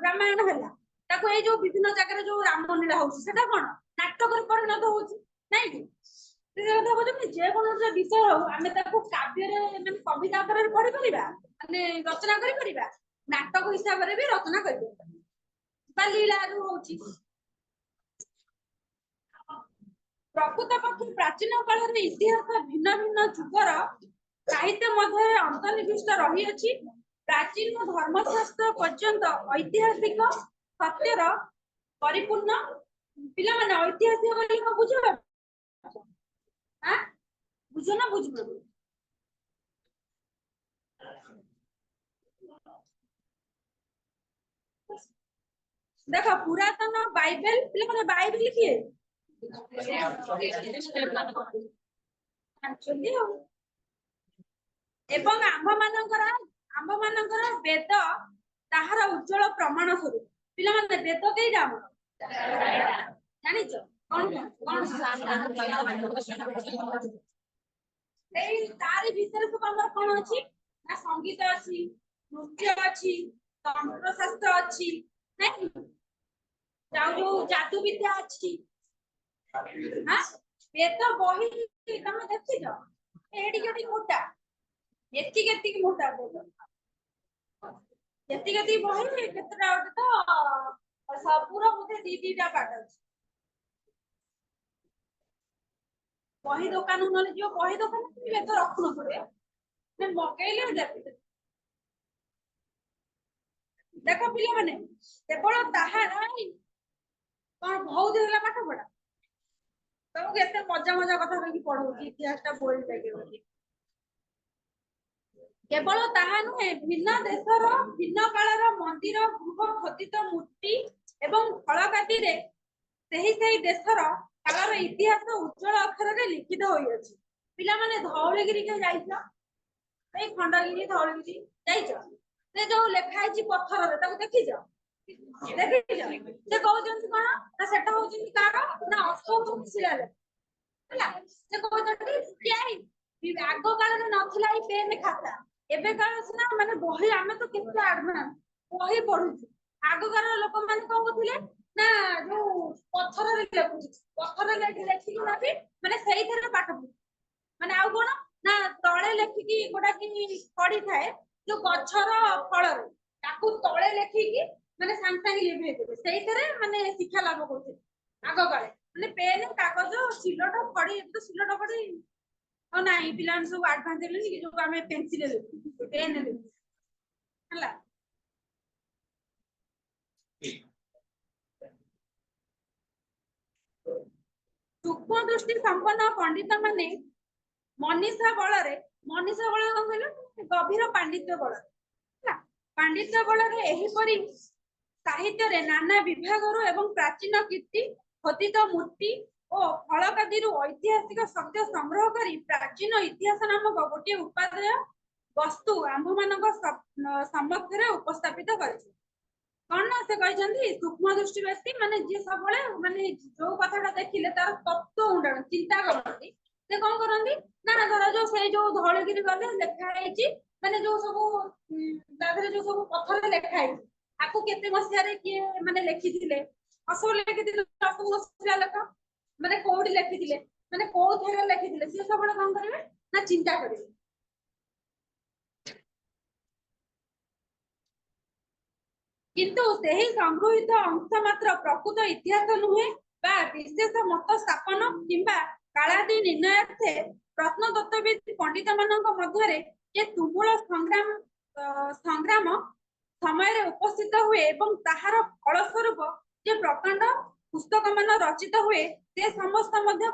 ରାମାୟଣ ହେଲା ତାକୁ ଏଇ ଯୋଉ ବିଭିନ୍ନ ଜାଗାରେ ଯୋଉ ରାମ ଲୀଳା ହଉଛି ସେଟା କଣ ନାଟକରେ ପରିଣତ ହଉଛି ନାଇଁ କି ଯେକୌଣସି ବିଷୟ ହଉ ଆମେ ତାକୁ କାବ୍ୟରେ ମାନେ କବିତା ଆକାରରେ ପଢିପାରିବା ମାନେ ରଚନା କରିପାରିବା ନାଟକ ହିସାବରେ ବି ରଚନା କରିପାରିବା ବା ଲୀଳାରୁ ହଉଛି प्रकृत पक्ष प्राचीन काल इतिहास भिन्न भिन्न जुगर साहित्य मध्य अंतर्निविष्ट रही अछि प्राचीन धर्मशास्त्र पर्यंत ऐतिहासिक सत्यर परिपूर्ण पिला माने ऐतिहासिक बोली को बुझो हां बुझो ना बुझो देखो पुरातन बाइबल पिला माने बाइबल किए आंचली हो ଏବଂ ଆମ୍ଭମାନଙ୍କର ବେଦ ତାହାର ଉଜ୍ଜଳ ପ୍ରମାଣ ସ୍ୱରୂପ ପିଲାମାନେ ବେଦ କେଇଟା ଆମର ଜାଣିଛ ଏଇ ତାରି ଭିତରେ ସବୁ ଆମର କଣ ଅଛି ନା ସଙ୍ଗୀତ ଅଛି ନୃତ୍ୟ ଅଛି ତନ୍ତ୍ର ଶାସ୍ତ୍ର ଅଛି ନାଇଁ ଯୋଉ ଯାଦୁ ବିଦ୍ୟା ଅଛି ହଁ ବେଦ ବହି ତମେ ଦେଖିଛ ଏଡିକି ମୋଟା ଏତିକି ମୋଟା ବେଦ ଏତିକି ବହି କେତେଟା ଗୋଟେ ତ ସବୁର ବୋଧେ ଦିଟା ପାଠ ଅଛି ବହି ଦୋକାନ ନହେଲେ ଯିବ ବହି ଦୋକାନ ବେଦ ରଖୁନଥିବେ ମଗେଇଲେ ଦେବେ ଦେଖ ପିଲାମାନେ କେବଳ ତାହା ନାହିଁ କଣ ବହୁତ ହେଲା ପାଠ ପଢା ତମକୁ ଏତେ ମଜା କଥା କହିକି ପଢଉଛି ଇତିହାସଟା ବୋରିଂ ଲାଗିବ କେବଳ ତାହା ନୁହେଁ ଭିନ୍ନ ଦେଶର ଭିନ୍ନ କାଳର ମନ୍ଦିର ଗୃହ ଖୋଦିତ ମୂର୍ତ୍ତି ଏବଂ ଫଳକାତିରେ ସେହି ଦେଶର କାଳର ଇତିହାସ ଉଜ୍ଜଳ ଅକ୍ଷରରେ ଲିଖିତ ହୋଇଅଛି ପିଲାମାନେ ଧଉଳିଗିରି କେ ଯାଇଛ ଏଇ ଖଣ୍ଡଗିରି ଧଉଳିଗିରି ଯାଇଛ ସେ ଯୋଉ ଲେଖା ହେଇଛି ପଥରରେ ତାକୁ ଦେଖିଛ ଦେଖିଛ ସେ କହୁଛନ୍ତି କଣ ନା ସେଟା ହଉଛନ୍ତି କାର ନା ଅଶୋକ ଶିଳାଲେଖ ହେଲା ସେ କହୁଛନ୍ତି ଆଗ କାଳରେ ନଥିଲା ଏଇ ପେନ୍ ଖାତା ଏବେ କାଳ ସିନା ମାନେ ବହି ଆମେ ତ କେତେ ଆଡଭାନ୍ସ ବହି ପଢୁଛୁ ଆଗ କାଳର ଲୋକମାନେ କଣ କରୁଥିଲେ ନା ଯୋଉ ପଥରରେ ଲେଖିକି ନବି ମାନେ ସେଇଥିରେ ପାଠ ପଢୁ ମାନେ ଆଉ କଣ ନା ତଳେ ଲେଖିକି ଗୋଟା କି ପଡିଥାଏ ଯୋଉ ଗଛର ଫଳରେ ତାକୁ ତଳେ ଲେଖିକି ମାନେ ସାଙ୍ଗେ ସାଙ୍ଗେ ଲିଭେଇଦେବେ ସେଇଥିରେ ମାନେ ଶିକ୍ଷା ଲାଭ କରୁଥିଲେ ଆଗ କାଳେ ମାନେ ପେନ୍ କାଗଜ ସିଲଟ ଖଡି ଏବେ ତ ସିଲଟ ଖଡି ଆଉ ନାଇଁ ପିଲାମାନେ ସବୁ ଆଡଭାନ୍ସ ହେଲେଣି କି ଯୋଉ ଆମେ ପେନସିଲ ଲେଖୁ ପେନ୍ ଲେଖୁ ହେଲା ସୂକ୍ଷ୍ମ ଦୃଷ୍ଟି ସମ୍ପନ୍ନ ପଣ୍ଡିତ ମାନେ ମନୀଷା ବଳରେ କଣ କହିଲ ଗଭୀର ପାଣ୍ଡିତ୍ୟ ବଳରେ ହେଲା ପାଣ୍ଡିତ୍ୟ ବଳରେ ଏହିପରି ସାହିତ୍ୟରେ ନାନା ବିଭାଗରୁ ଏବଂ ପ୍ରାଚୀନ କୀର୍ତ୍ତି ଖୋଦିତ ମୂର୍ତ୍ତି ଓ ଫଳକାଦିରୁ ଐତିହାସିକ ସତ୍ୟ ସଂଗ୍ରହ କରି ପ୍ରାଚୀନ ଇତିହାସ ନାମକ ଗୋଟିଏ ଉପାଦେୟ ବସ୍ତୁ ଆମ୍ଭମାନଙ୍କ ସମ୍ମୁଖରେ ଉପସ୍ଥାପିତ କରିଛି କଣ ନା ସେ କହିଛନ୍ତି ସୂକ୍ଷ୍ମ ଦୃଷ୍ଟି ବ୍ୟକ୍ତି ମାନେ ଯିଏ ସବୁବେଳେ ମାନେ ଯୋଉ କଥାଟା ଦେଖିଲେ ତାର ତତ୍ତ୍ୱ ଉଣ୍ଡାଣ ଚିନ୍ତା କରନ୍ତି ସେ କଣ କରନ୍ତି ନା ଧର ଯୋଉ ସେଇ ଯୋଉ ଧଉଳିଗିରି ଗଲେ ଲେଖା ହେଇଛି ମାନେ ଯୋଉ ସବୁ ତା ଦେହରେ ଯୋଉ ସବୁ ପଥରରେ ଲେଖା ହେଇଛି ଆକୁ କେତେ ମସିହାରେ କିଏ ମାନେ ଲେଖିଥିଲେ ଅଶୋକ ଲେଖିଥିଲେ ଅଶୋକ ମସିହା ଲେଖା ମାନେ କୋଉଠି ଲେଖିଥିଲେ ମାନେ କୋଉଥିରେ ଲେଖିଥିଲେ ସିଏ ସବୁବେଳେ କଣ କରିବେ ନା ଚିନ୍ତା କରିବେ କିନ୍ତୁ ସେହି ସଂଗୃହୀତ ଅଂଶ ମାତ୍ର ପ୍ରକୃତ ଇତିହାସ ନୁହେଁ ବା ବିଶେଷ ମତ ସ୍ଥାପନ କିମ୍ବା କାଳାଦି ନିର୍ଣ୍ଣୟାର୍ଥେ ପ୍ରତ୍ନତତ୍ତ୍ୱବିତ୍ ପଣ୍ଡିତ ମାନଙ୍କ ମଧ୍ୟରେ ଯେ ତୁମୁଳ ସଂଗ୍ରାମ ସମୟରେ ଉପସ୍ଥିତ ହୁଏ ଏବଂ ତାହାର ଫଳ ସ୍ୱରୂପ ଯେ ପ୍ରକାଣ୍ଡ ପୁସ୍ତକ ମାନ ରଚିତ ହୁଏ ସେ ସମସ୍ତ ମଧ୍ୟ